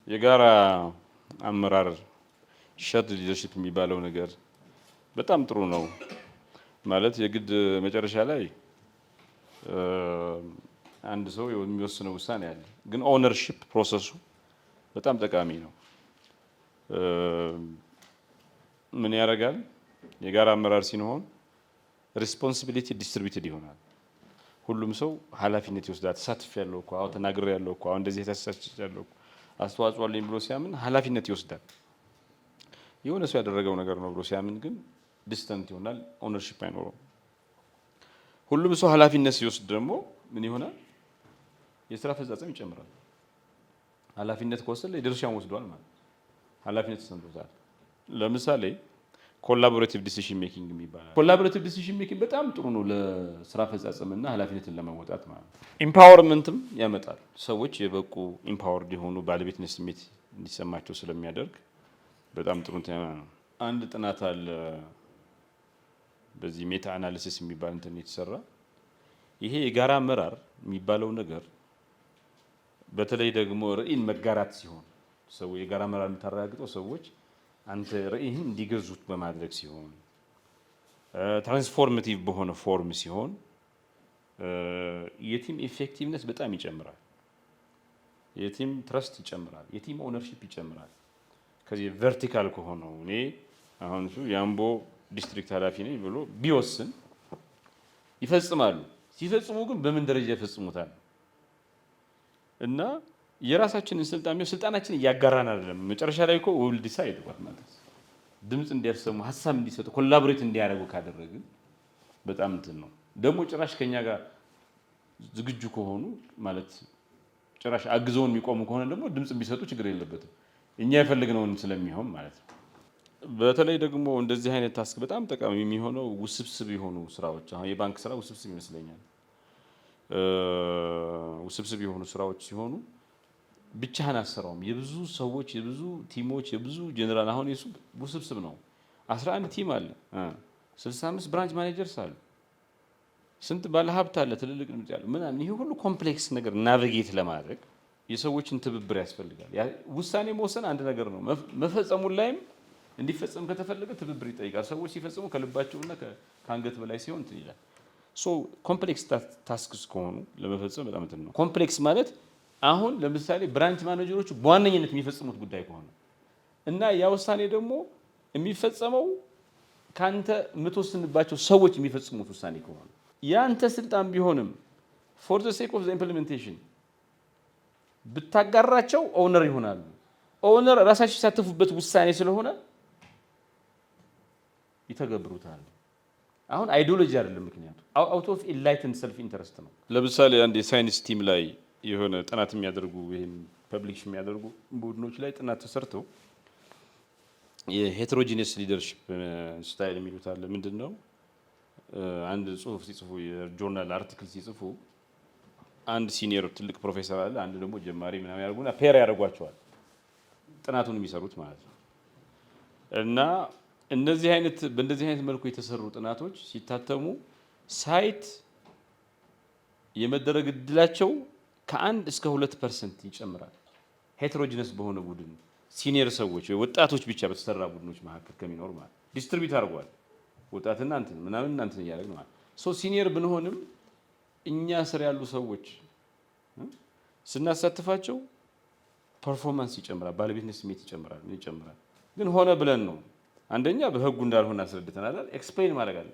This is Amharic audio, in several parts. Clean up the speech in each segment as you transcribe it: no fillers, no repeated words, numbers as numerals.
የጋራ አመራር ሸርድ ሊደርሺፕ የሚባለው ነገር በጣም ጥሩ ነው ማለት የግድ መጨረሻ ላይ አንድ ሰው የሚወስነው ውሳኔ አለ። ግን ኦነርሺፕ ፕሮሰሱ በጣም ጠቃሚ ነው። ምን ያደርጋል? የጋራ አመራር ሲሆን ሪስፖንሲቢሊቲ ዲስትሪቢዩትድ ይሆናል። ሁሉም ሰው ኃላፊነት ይወስዳል። ተሳትፌያለሁ እኮ አሁን ተናግሬያለሁ እኮ አሁን እንደዚህ ተሳትፌያለሁ እኮ አስተዋጽኦ አለኝ ብሎ ሲያምን ኃላፊነት ይወስዳል። የሆነ ሰው ያደረገው ነገር ነው ብሎ ሲያምን ግን ዲስተንት ይሆናል፣ ኦነርሺፕ አይኖረውም። ሁሉም ሰው ኃላፊነት ሲወስድ ደግሞ ምን ይሆናል? የስራ አፈጻጸም ይጨምራል። ኃላፊነት ከወሰደ የድርሻውን ወስዷል ማለት ኃላፊነት ተሰምቶታል። ለምሳሌ ኮላቦሬቲቭ ዲሲዥን ሜኪንግ የሚባለው ኮላቦሬቲቭ ዲሲዥን ሜኪንግ በጣም ጥሩ ነው ለስራ አፈጻጸምና ኃላፊነትን ለመወጣት ማለት ነው። ኢምፓወርመንትም ያመጣል። ሰዎች የበቁ ኢምፓወርድ የሆኑ ባለቤትነት ስሜት እንዲሰማቸው ስለሚያደርግ በጣም ጥሩ ነው። አንድ ጥናት አለ በዚህ ሜታ አናሊሲስ የሚባል እንትን የተሰራ ይሄ የጋራ አመራር የሚባለው ነገር በተለይ ደግሞ ራዕይን መጋራት ሲሆን ሰው የጋራ አመራር የምታረጋግጠው ሰዎች አንተ ራዕይህን እንዲገዙት በማድረግ ሲሆን ትራንስፎርማቲቭ በሆነ ፎርም ሲሆን የቲም ኢፌክቲቭነስ በጣም ይጨምራል። የቲም ትረስት ይጨምራል። የቲም ኦነርሺፕ ይጨምራል። ከዚህ ቨርቲካል ከሆነው እኔ አሁን የአምቦ ዲስትሪክት ኃላፊ ነኝ ብሎ ቢወስን ይፈጽማሉ። ሲፈጽሙ ግን በምን ደረጃ ይፈጽሙታል? እና የራሳችንን ስልጣናችን እያጋራን አይደለም። መጨረሻ ላይ እኮ ዊል ዲሳይድ ማለት ድምፅ እንዲያሰሙ ሀሳብ እንዲሰጡ ኮላቦሬት እንዲያደርጉ ካደረግን በጣም እንትን ነው። ደግሞ ጭራሽ ከኛ ጋር ዝግጁ ከሆኑ ማለት ጭራሽ አግዘውን የሚቆሙ ከሆነ ደግሞ ድምፅ ቢሰጡ ችግር የለበትም። እኛ የፈለግነውን ስለሚሆን ማለት ነው። በተለይ ደግሞ እንደዚህ አይነት ታስክ በጣም ጠቃሚ የሚሆነው ውስብስብ የሆኑ ስራዎች፣ አሁን የባንክ ስራ ውስብስብ ይመስለኛል። ውስብስብ የሆኑ ስራዎች ሲሆኑ ብቻህን አሰራውም። የብዙ ሰዎች፣ የብዙ ቲሞች፣ የብዙ ጀነራል አሁን የሱ ውስብስብ ነው። 11 ቲም አለ፣ 65 ብራንች ማኔጀርስ አሉ፣ ስንት ባለሀብት አለ፣ ትልልቅ ድምጽ ያለው ምናምን። ይሄ ሁሉ ኮምፕሌክስ ነገር ናቪጌት ለማድረግ የሰዎችን ትብብር ያስፈልጋል። ውሳኔ መወሰን አንድ ነገር ነው። መፈጸሙ ላይም እንዲፈጸም ከተፈለገ ትብብር ይጠይቃል። ሰዎች ሲፈጽሙ ከልባቸውና ከአንገት በላይ ሲሆን እንትን ይላል። ሶ ኮምፕሌክስ ታስክስ ከሆኑ ለመፈጸም በጣም እንትን ነው። ኮምፕሌክስ ማለት አሁን ለምሳሌ ብራንች ማኔጀሮቹ በዋነኝነት የሚፈጽሙት ጉዳይ ከሆነ እና ያ ውሳኔ ደግሞ የሚፈጸመው ካንተ የምትወስንባቸው ሰዎች የሚፈጽሙት ውሳኔ ከሆነ ያንተ ስልጣን ቢሆንም ፎር ዘ ሴክ ኦፍ ዘ ኢምፕሊሜንቴሽን ብታጋራቸው ኦነር ይሆናሉ። ኦነር ራሳቸው ሲሳተፉበት ውሳኔ ስለሆነ ይተገብሩታል። አሁን አይዲዮሎጂ አይደለም፣ ምክንያቱ አውት ኦፍ ኢንላይትንድ ሰልፍ ኢንተረስት ነው። ለምሳሌ አንድ የሳይንስ ቲም ላይ የሆነ ጥናት የሚያደርጉ ወይም ፐብሊሽ የሚያደርጉ ቡድኖች ላይ ጥናት ተሰርተው የሄትሮጂነስ ሊደርሺፕ ስታይል የሚሉት አለ። ምንድን ነው? አንድ ጽሁፍ ሲጽፉ የጆርናል አርቲክል ሲጽፉ አንድ ሲኒየር ትልቅ ፕሮፌሰር አለ፣ አንድ ደግሞ ጀማሪ ምናምን ያደርጉና ፔር ያደርጓቸዋል፣ ጥናቱን የሚሰሩት ማለት ነው። እና በእንደዚህ አይነት መልኩ የተሰሩ ጥናቶች ሲታተሙ ሳይት የመደረግ እድላቸው ከ1 እስከ 2% ይጨምራል። ሄትሮጂነስ በሆነ ቡድን ሲኒየር ሰዎች ወጣቶች ብቻ በተሰራ ቡድኖች መካከል ከሚኖር ማለት ዲስትሪቢዩት አድርጓል። ወጣትና እንትን ምናምን እንትን እያደረግን ማለት ሶ ሲኒየር ብንሆንም እኛ ስር ያሉ ሰዎች ስናሳትፋቸው ፐርፎርማንስ ይጨምራል፣ ባለቤትነት ስሜት ይጨምራል። ግን ሆነ ብለን ነው። አንደኛ በህጉ እንዳልሆነ አስረድተናል። ኤክስፕሌን ማድረግ አለ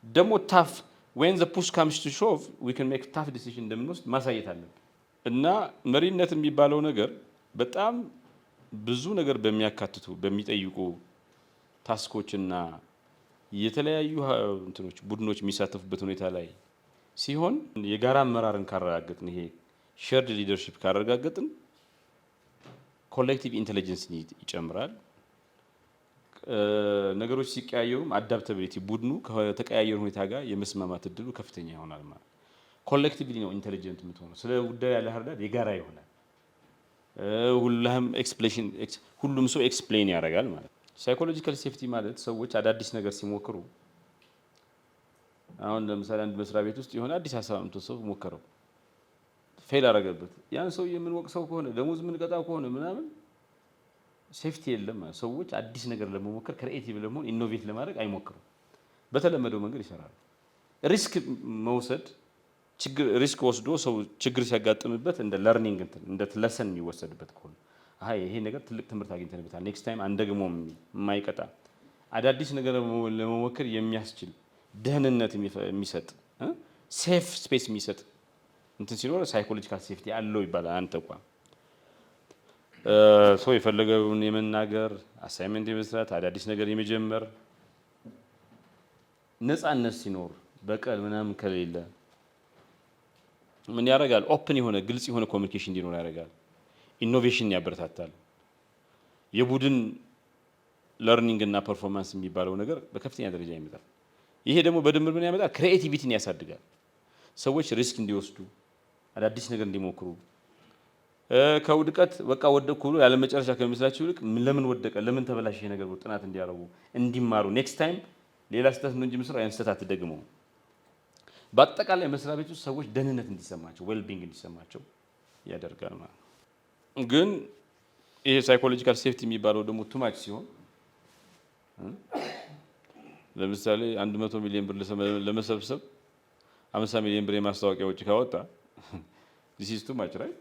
ደግሞ ታፍ when the push comes to shove we can make tough decision እንደምንወስድ ማሳየት አለብን። እና መሪነት የሚባለው ነገር በጣም ብዙ ነገር በሚያካትቱ በሚጠይቁ ታስኮችና የተለያዩ እንትኖች ቡድኖች የሚሳተፉበት ሁኔታ ላይ ሲሆን የጋራ አመራርን ካረጋገጥን ይሄ ሼርድ ሊደርሺፕ ካረጋገጥን ኮሌክቲቭ ኢንተለጀንስ ይጨምራል። ነገሮች ሲቀያየሩም አዳፕታቢሊቲ ቡድኑ ከተቀያየሩ ሁኔታ ጋር የመስማማት እድሉ ከፍተኛ ይሆናል ማለት ኮሌክቲቭሊ ነው ኢንተለጀንት የምትሆነው። ስለ ጉዳዩ ያለ ሀርዳድ የጋራ ይሆናል። ሁሉም ሰው ኤክስፕሌን ያደርጋል ማለት። ሳይኮሎጂካል ሴፍቲ ማለት ሰዎች አዳዲስ ነገር ሲሞክሩ አሁን ለምሳሌ አንድ መስሪያ ቤት ውስጥ የሆነ አዲስ ሀሳብ አምጥቶ ሰው ሞከረው ፌል አደረገበት። ያን ሰው የምንወቅሰው ከሆነ ደሞዝ የምንቀጣው ከሆነ ምናምን ሴፍቲ የለም። ሰዎች አዲስ ነገር ለመሞከር ክሬቲቭ ለመሆን ኢኖቬት ለማድረግ አይሞክሩም። በተለመደው መንገድ ይሰራሉ። ሪስክ መውሰድ ሪስክ ወስዶ ሰው ችግር ሲያጋጥምበት እንደ ለርኒንግ እንደ ለሰን የሚወሰድበት ከሆነ ይሄ ነገር ትልቅ ትምህርት አግኝተንበታል፣ ኔክስት ታይም አንደግሞም የማይቀጣ አዳዲስ ነገር ለመሞከር የሚያስችል ደህንነት የሚሰጥ ሴፍ ስፔስ የሚሰጥ እንትን ሲኖር ሳይኮሎጂካል ሴፍቲ አለው ይባላል። አንድ ተቋም ሰው የፈለገውን የመናገር አሳይመንት የመስራት አዳዲስ ነገር የመጀመር ነፃነት ሲኖር በቀል ምናምን ከሌለ ምን ያደርጋል? ኦፕን የሆነ ግልጽ የሆነ ኮሚኒኬሽን እንዲኖር ያደርጋል። ኢኖቬሽን ያበረታታል። የቡድን ለርኒንግ እና ፐርፎርማንስ የሚባለው ነገር በከፍተኛ ደረጃ ይመጣል። ይሄ ደግሞ በድምር ምን ያመጣል? ክሬቲቪቲን ያሳድጋል። ሰዎች ሪስክ እንዲወስዱ አዳዲስ ነገር እንዲሞክሩ ከውድቀት በቃ ወደቅኩ ብሎ ያለ መጨረሻ ከሚመስላቸው ይልቅ ለምን ወደቀ ለምን ተበላሸ ይሄ ነገር ጥናት እንዲያደርጉ እንዲማሩ ኔክስት ታይም ሌላ ስህተት ነው እንጂ መስራት ያን ስህተት አትደግመው። በአጠቃላይ መስሪያ ቤት ውስጥ ሰዎች ደህንነት እንዲሰማቸው ዌልቢንግ እንዲሰማቸው ያደርጋል ማለት ነው። ግን ይሄ ሳይኮሎጂካል ሴፍቲ የሚባለው ደግሞ ቱማች ሲሆን ለምሳሌ 100 ሚሊዮን ብር ለመሰብሰብ 50 ሚሊዮን ብር የማስታወቂያ ወጪ ካወጣ this is too much right?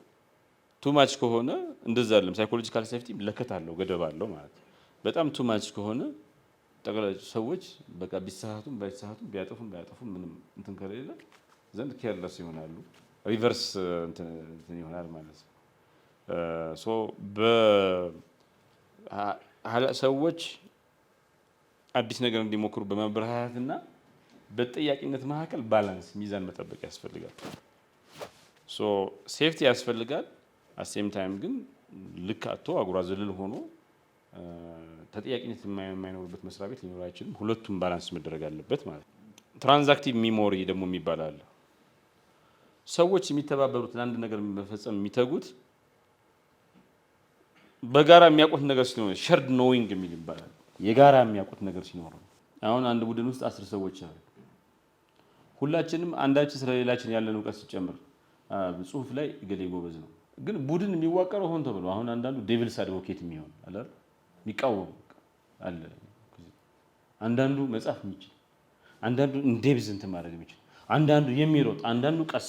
ቱማች ከሆነ እንደዛ አይደለም። ሳይኮሎጂካል ሴፍቲ ለከት አለው ገደብ አለው ማለት ነው። በጣም ቱማች ከሆነ ጠቅላላ ሰዎች በቃ ቢሳሳቱም ባይሳሳቱም ቢያጠፉም ባያጠፉም ምንም እንትን ከሌለ ዘንድ ኬርለስ ይሆናሉ። ሪቨርስ እንትን ይሆናል ማለት ነው። ሰዎች አዲስ ነገር እንዲሞክሩ በማበረታታትና በተጠያቂነት መካከል ባላንስ ሚዛን መጠበቅ ያስፈልጋል። ሴፍቲ ያስፈልጋል። አሴም ታይም ግን ልክ አቶ አጉራ ዝልል ሆኖ ተጠያቂነት የማይኖርበት መስሪያ ቤት ሊኖር አይችልም። ሁለቱም ባላንስ መደረግ አለበት ማለት ነው። ትራንዛክቲቭ ሚሞሪ ደግሞ የሚባል አለ። ሰዎች የሚተባበሩት ለአንድ ነገር መፈጸም የሚተጉት በጋራ የሚያውቁት ነገር ሲኖር ሸርድ ኖዊንግ የሚል ይባላል። የጋራ የሚያውቁት ነገር ሲኖር ነው። አሁን አንድ ቡድን ውስጥ 10 ሰዎች አሉ። ሁላችንም አንዳችን ስለሌላችን ያለን እውቀት ሲጨምር ጽሁፍ ላይ እገሌ ጎበዝ ነው። ግን ቡድን የሚዋቀረው ሆን ተብሎ አሁን አንዳንዱ ዴቪልስ አድቮኬት የሚሆን አለ የሚቃወም አለ። አንዳንዱ መጻፍ የሚችል፣ አንዳንዱ እንዴብዝ እንትን ማድረግ የሚችል፣ አንዳንዱ የሚሮጥ፣ አንዳንዱ ቀስ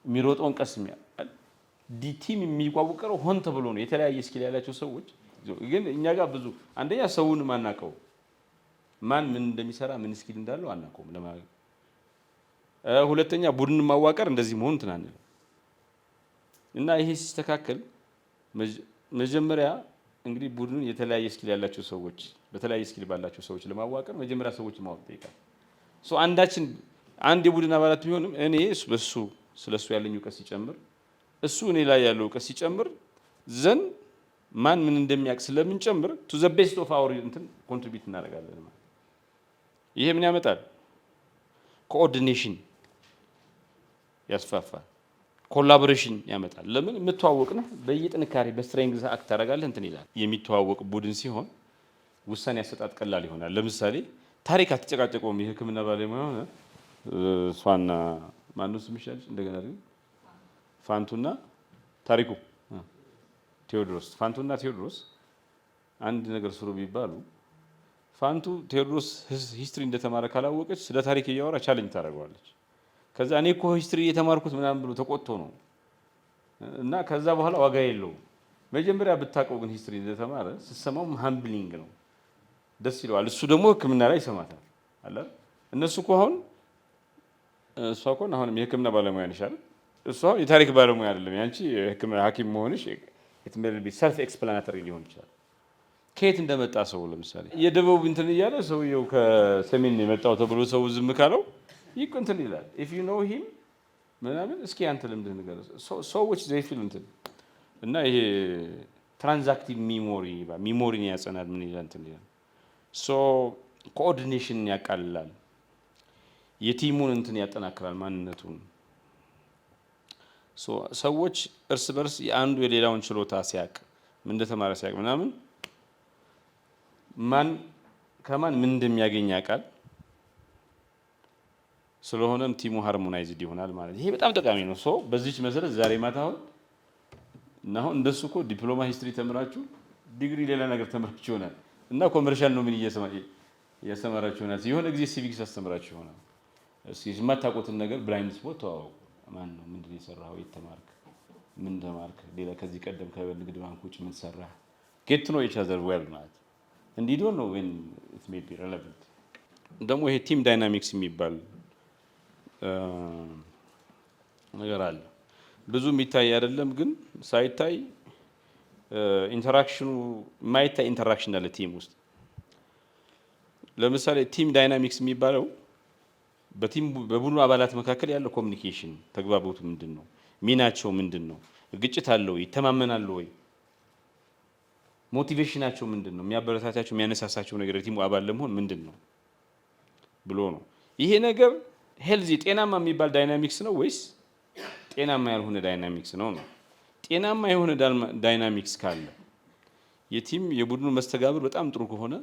የሚሮጠውን ቀስ ቲም የሚዋቀረው ሆን ተብሎ ነው። የተለያየ ስኪል ያላቸው ሰዎች ግን እኛ ጋር ብዙ አንደኛ ሰውን ማናቀው ማን ምን እንደሚሰራ ምን ስኪል እንዳለው አናውቀውም ለማለት። ሁለተኛ ቡድን ማዋቀር እንደዚህ መሆን ትናንት እና ይሄ ሲስተካከል መጀመሪያ እንግዲህ ቡድኑን የተለያየ ስኪል ያላቸው ሰዎች በተለያየ ስኪል ባላቸው ሰዎች ለማዋቀር መጀመሪያ ሰዎች ማወቅ ይጠይቃል። አንዳችን አንድ የቡድን አባላት ቢሆንም እኔ ስለሱ ያለኝ እውቀት ሲጨምር እሱ እኔ ላይ ያለው እውቀት ሲጨምር ዘን ማን ምን እንደሚያውቅ ስለምንጨምር ቱ ዘ ቤስት ኦፍ አወር እንትን ኮንትሪቢዩት እናደርጋለን ማለት። ይሄ ምን ያመጣል? ኮኦርዲኔሽን ያስፋፋል። ኮላቦሬሽን ያመጣል። ለምን የምትዋወቅ ነው በየጥንካሬ በስትሬንግዝ አክት ታደርጋለህ እንትን ይላል። የሚተዋወቅ ቡድን ሲሆን ውሳኔ ያሰጣጥ ቀላል ይሆናል። ለምሳሌ ታሪክ አትጨቃጨቀውም። የሕክምና ባለሙያ ሆነ እሷና ማነው ስምሽ ያለች እንደገና ግን ፋንቱና ታሪኩ ቴዎድሮስ ፋንቱና ቴዎድሮስ አንድ ነገር ስሩ ቢባሉ ፋንቱ ቴዎድሮስ ሂስትሪ እንደተማረ ካላወቀች ስለ ታሪክ እያወራ ቻሌንጅ ታደርገዋለች። ከዛ እኔ እኮ ሂስትሪ የተማርኩት ምናምን ብሎ ተቆጥቶ ነው እና ከዛ በኋላ ዋጋ የለውም። መጀመሪያ ብታውቀው ግን ሂስትሪ እንደተማረ ስትሰማውም ሃምብሊንግ ነው፣ ደስ ይለዋል። እሱ ደግሞ ሕክምና ላይ ይሰማታል አለ። እነሱ እኮ አሁን እሷ እኮ አሁንም የሕክምና ባለሙያ ነሽ አይደል? እሷ የታሪክ ባለሙያ አይደለም። ያንቺ ሐኪም መሆንሽ ሰልፍ ኤክስፕላናተሪ ሊሆን ይችላል። ከየት እንደመጣ ሰው ለምሳሌ የደቡብ እንትን እያለ ሰውየው ከሰሜን የመጣው ተብሎ ሰው ዝም ካለው ይቅ እንትን ይላል። ኢፍ ዩ ኖ ሂም ምናምን እስኪ አንተ ልምድህ ነገር ሰዎች ዘይ ፊል እንትን እና ይሄ ትራንዛክቲቭ ሚሞሪን ያጸናል። ምን ይላል እንትን ይላል። ኮኦርዲኔሽን ያቃልላል። የቲሙን እንትን ያጠናክራል ማንነቱን። ሰዎች እርስ በርስ የአንዱ የሌላውን ችሎታ ሲያቅ ምን እንደተማረ ሲያቅ ምናምን ማን ከማን ምን እንደሚያገኝ ያውቃል። ስለሆነም ቲሙ ሃርሞናይዝድ ይሆናል ማለት ይሄ በጣም ጠቃሚ ነው። በዚህች መሰረት ዛሬ ማታ አሁን እንደሱ እኮ ዲፕሎማ ሂስትሪ ተምራችሁ ዲግሪ ሌላ ነገር ተመርኩ ይሆናል እና ኮመርሻል ነው ምን እያስተማራችሁ ይሆናል። የሆነ ጊዜ ሲቪክስ አስተምራችሁ ይሆናል። እስኪ የማታውቁትን ነገር ብላይንድ ስፖት ተዋወቁ። ማን ነው ምንድን የሰራው የተማርክ ምን ተማርክ ሌላ ከዚህ ቀደም ከንግድ ባንክ ውጭ ምን ሰራህ ጌት ኖ ኢች አዘር ዌል ማለት እንዲህ ዶንት ኖ ዌን ኢት ሜይ ቢ ሬሌቫንት። ደግሞ ይሄ ቲም ዳይናሚክስ የሚባል ነገር አለ። ብዙ የሚታይ አይደለም ግን ሳይታይ ኢንተራክሽኑ የማይታይ ኢንተራክሽን አለ ቲም ውስጥ። ለምሳሌ ቲም ዳይናሚክስ የሚባለው በቡድኑ አባላት መካከል ያለው ኮሚኒኬሽን ተግባቦቱ ምንድን ነው? ሚናቸው ምንድን ነው? ግጭት አለው? ይተማመናሉ ወይ? ሞቲቬሽናቸው ምንድን ነው? የሚያበረታታቸው የሚያነሳሳቸው ነገር የቲሙ አባል ለመሆን ምንድን ነው ብሎ ነው። ይሄ ነገር ሄልዚ ጤናማ የሚባል ዳይናሚክስ ነው ወይስ ጤናማ ያልሆነ ዳይናሚክስ ነው ነው? ጤናማ የሆነ ዳይናሚክስ ካለ የቲም የቡድኑ መስተጋብር በጣም ጥሩ ከሆነ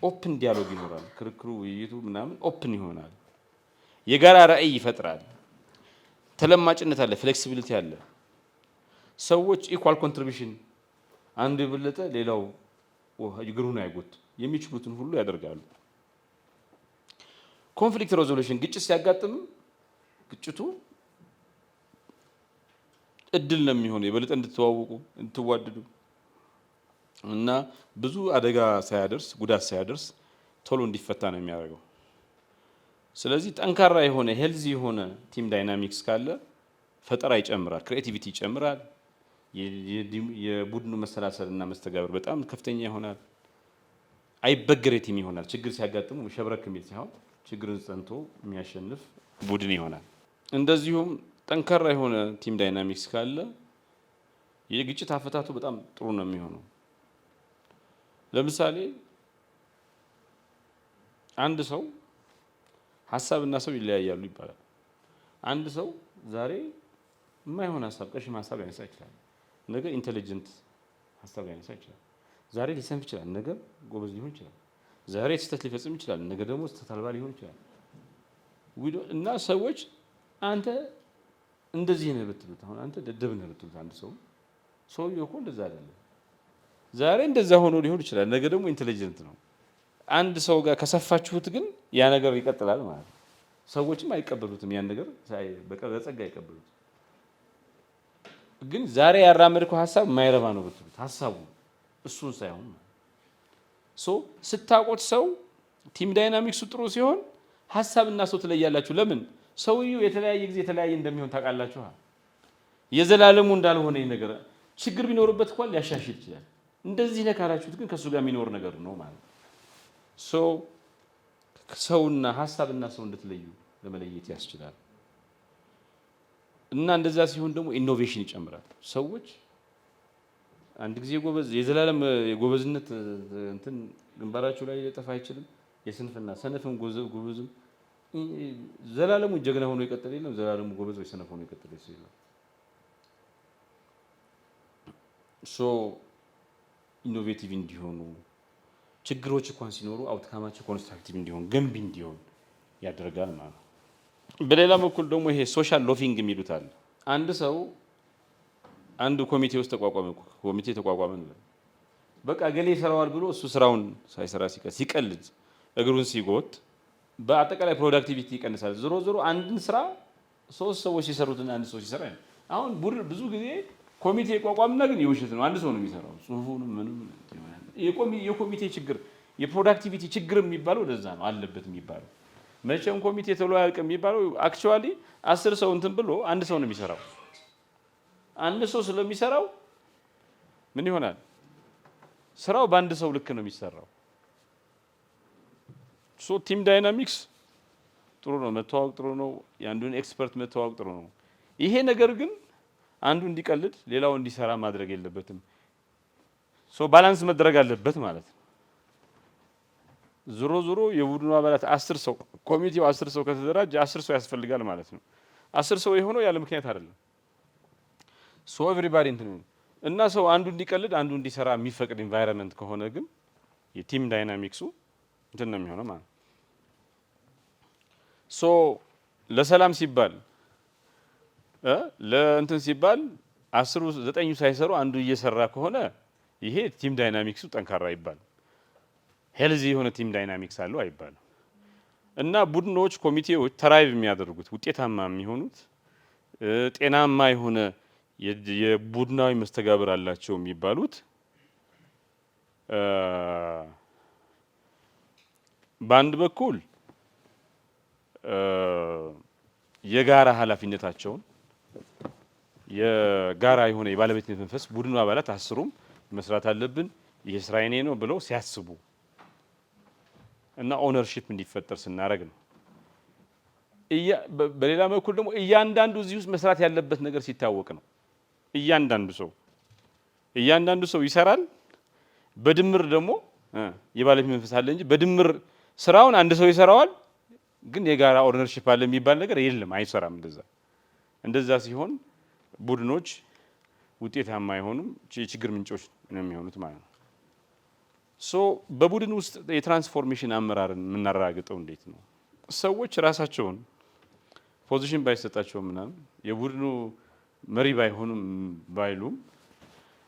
ኦፕን ዲያሎግ ይኖራል። ክርክሩ፣ ውይይቱ ምናምን ኦፕን ይሆናል። የጋራ ራዕይ ይፈጥራል። ተለማጭነት አለ፣ ፍሌክሲቢሊቲ አለ። ሰዎች ኢኳል ኮንትሪቢሽን አንዱ የበለጠ ሌላው እግሩን አይጎት የሚችሉትን ሁሉ ያደርጋሉ። ኮንፍሊክት ሬዞሉሽን ግጭት ሲያጋጥም ግጭቱ እድል ነው የሚሆነው የበለጠ እንድትዋወቁ እንድትዋደዱ እና ብዙ አደጋ ሳያደርስ ጉዳት ሳያደርስ ቶሎ እንዲፈታ ነው የሚያደርገው። ስለዚህ ጠንካራ የሆነ ሄልዚ የሆነ ቲም ዳይናሚክስ ካለ ፈጠራ ይጨምራል፣ ክሬቲቪቲ ይጨምራል፣ የቡድኑ መሰላሰል እና መስተጋብር በጣም ከፍተኛ ይሆናል፣ አይበገሬ ቲም ይሆናል። ችግር ሲያጋጥሙ ሸብረክ የሚል ሳይሆን ችግርን ጸንቶ የሚያሸንፍ ቡድን ይሆናል። እንደዚሁም ጠንካራ የሆነ ቲም ዳይናሚክስ ካለ የግጭት አፈታቱ በጣም ጥሩ ነው የሚሆነው። ለምሳሌ አንድ ሰው ሀሳብና ሰው ይለያያሉ ይባላል። አንድ ሰው ዛሬ የማይሆን ሀሳብ ቀሽም ሀሳብ ሊያነሳ ይችላል፣ ነገ ኢንቴሊጀንት ሀሳብ ሊያነሳ ይችላል። ዛሬ ሊሰንፍ ይችላል፣ ነገ ጎበዝ ሊሆን ይችላል። ዛሬ ስህተት ሊፈጽም ይችላል፣ ነገ ደግሞ ስህተት አልባ ሊሆን ይችላል። እና ሰዎች አንተ እንደዚህ ነህ ብትሉት፣ አሁን አንተ ደደብ ነህ ብትሉት አንድ ሰው ሰውዬው እኮ እንደዛ አይደለም። ዛሬ እንደዛ ሆኖ ሊሆን ይችላል፣ ነገ ደግሞ ኢንቴሊጀንት ነው። አንድ ሰው ጋር ከሰፋችሁት ግን ያ ነገር ይቀጥላል ማለት ነው። ሰዎችም አይቀበሉትም፣ ያን ነገር በጸጋ አይቀበሉትም። ግን ዛሬ ያራመድከው ሀሳብ የማይረባ ነው ብትሉት ሀሳቡ እሱን ሳይሆን ስታውቁት ሰው ቲም ዳይናሚክሱ ጥሩ ሲሆን ሀሳብና ሰው ትለያላችሁ። ለምን? ሰውየው የተለያየ ጊዜ የተለያየ እንደሚሆን ታውቃላችሁ። የዘላለሙ እንዳልሆነ ነገር ችግር ቢኖርበት እንኳን ሊያሻሽል ይችላል። እንደዚህ ነካራችሁት ግን ከሱ ጋር የሚኖር ነገር ነው ማለት ነው። ሰውና ሀሳብና ሰው እንድትለዩ ለመለየት ያስችላል። እና እንደዛ ሲሆን ደግሞ ኢኖቬሽን ይጨምራል። ሰዎች አንድ ጊዜ ጎበዝ የዘላለም የጎበዝነት እንትን ግንባራቸው ላይ ሊጠፋ አይችልም። የስንፍና ሰነፍም ጎበዝም ዘላለሙ ጀግና ሆኖ ይቀጥል የለም፣ ዘላለሙ ጎበዝ ወይ ሰነፍ ሆኖ ይቀጥል የለም። ኢኖቬቲቭ እንዲሆኑ ችግሮች እንኳን ሲኖሩ አውትካማቸው ኮንስትራክቲቭ እንዲሆን ገንቢ እንዲሆን ያደርጋል ማለት ነው። በሌላ በኩል ደግሞ ይሄ ሶሻል ሎፊንግ የሚሉት አለ። አንድ ሰው አንድ ኮሚቴ ውስጥ ተቋቋመ በቃ ገሌ ይሰራዋል ብሎ እሱ ስራውን ሳይሰራ ሲቀልድ እግሩን ሲጎት በአጠቃላይ ፕሮዳክቲቪቲ ይቀንሳል። ዞሮ ዞሮ አንድን ስራ ሶስት ሰዎች ሲሰሩትና አንድ ሰው ሲሰራ አሁን ብዙ ጊዜ ኮሚቴ ይቋቋምና ግን የውሸት ነው፣ አንድ ሰው ነው የሚሰራው ጽሁፉንም ምንም። የኮሚቴ ችግር የፕሮዳክቲቪቲ ችግር የሚባለው ወደዛ ነው አለበት የሚባለው። መቼም ኮሚቴ ተብሎ አያልቅም የሚባለው አክቹዋሊ 10 ሰው እንትን ብሎ አንድ ሰው ነው የሚሰራው። አንድ ሰው ስለሚሰራው ምን ይሆናል? ስራው በአንድ ሰው ልክ ነው የሚሰራው። ቲም ዳይናሚክስ ጥሩ ነው፣ መተዋወቅ ጥሩ ነው፣ የአንዱን ኤክስፐርት መተዋወቅ ጥሩ ነው። ይሄ ነገር ግን አንዱ እንዲቀልድ ሌላው እንዲሰራ ማድረግ የለበትም። ባላንስ መደረግ አለበት ማለት ነው። ዞሮ ዞሮ የቡድኑ አባላት 10 ሰው ኮሚቴው 10 ሰው ከተደራጀ 10 ሰው ያስፈልጋል ማለት ነው። 10 ሰው የሆነው ያለ ምክንያት አይደለም። ኤቭሪባዲ እንትን እና ሰው አንዱ እንዲቀልድ አንዱ እንዲሰራ የሚፈቅድ ኢንቫይሮንመንት ከሆነ ግን የቲም ዳይናሚክሱ እንትን ነው የሚሆነው ማለት ነው። ለሰላም ሲባል ለእንትን ሲባል 9 ሳይሰሩ አንዱ እየሰራ ከሆነ ይሄ ቲም ዳይናሚክሱ ጠንካራ ይባል ሄልዚ የሆነ ቲም ዳይናሚክስ አለው አይባልም። እና ቡድኖች ኮሚቴዎች ተራይቭ የሚያደርጉት ውጤታማ የሚሆኑት ጤናማ የሆነ የቡድናዊ መስተጋብር አላቸው የሚባሉት በአንድ በኩል የጋራ ኃላፊነታቸውን የጋራ የሆነ የባለቤትነት መንፈስ ቡድኑ አባላት አስሩም መስራት አለብን ይሄ ስራ የኔ ነው ብለው ሲያስቡ እና ኦነርሺፕ እንዲፈጠር ስናደርግ ነው። በሌላ በኩል ደግሞ እያንዳንዱ እዚህ ውስጥ መስራት ያለበት ነገር ሲታወቅ ነው። እያንዳንዱ ሰው ይሰራል። በድምር ደግሞ የባለቤት መንፈስ አለ እንጂ በድምር ስራውን አንድ ሰው ይሰራዋል፣ ግን የጋራ ኦነርሺፕ አለ የሚባል ነገር የለም፣ አይሰራም። እንደዛ ሲሆን ቡድኖች ውጤታማ አይሆኑም፣ የችግር ምንጮች ነው የሚሆኑት ማለት ነው። ሶ በቡድን ውስጥ የትራንስፎርሜሽን አመራርን የምናረጋግጠው እንዴት ነው? ሰዎች ራሳቸውን ፖዚሽን ባይሰጣቸውም ምናምን የቡድኑ መሪ ባይሆኑም ባይሉም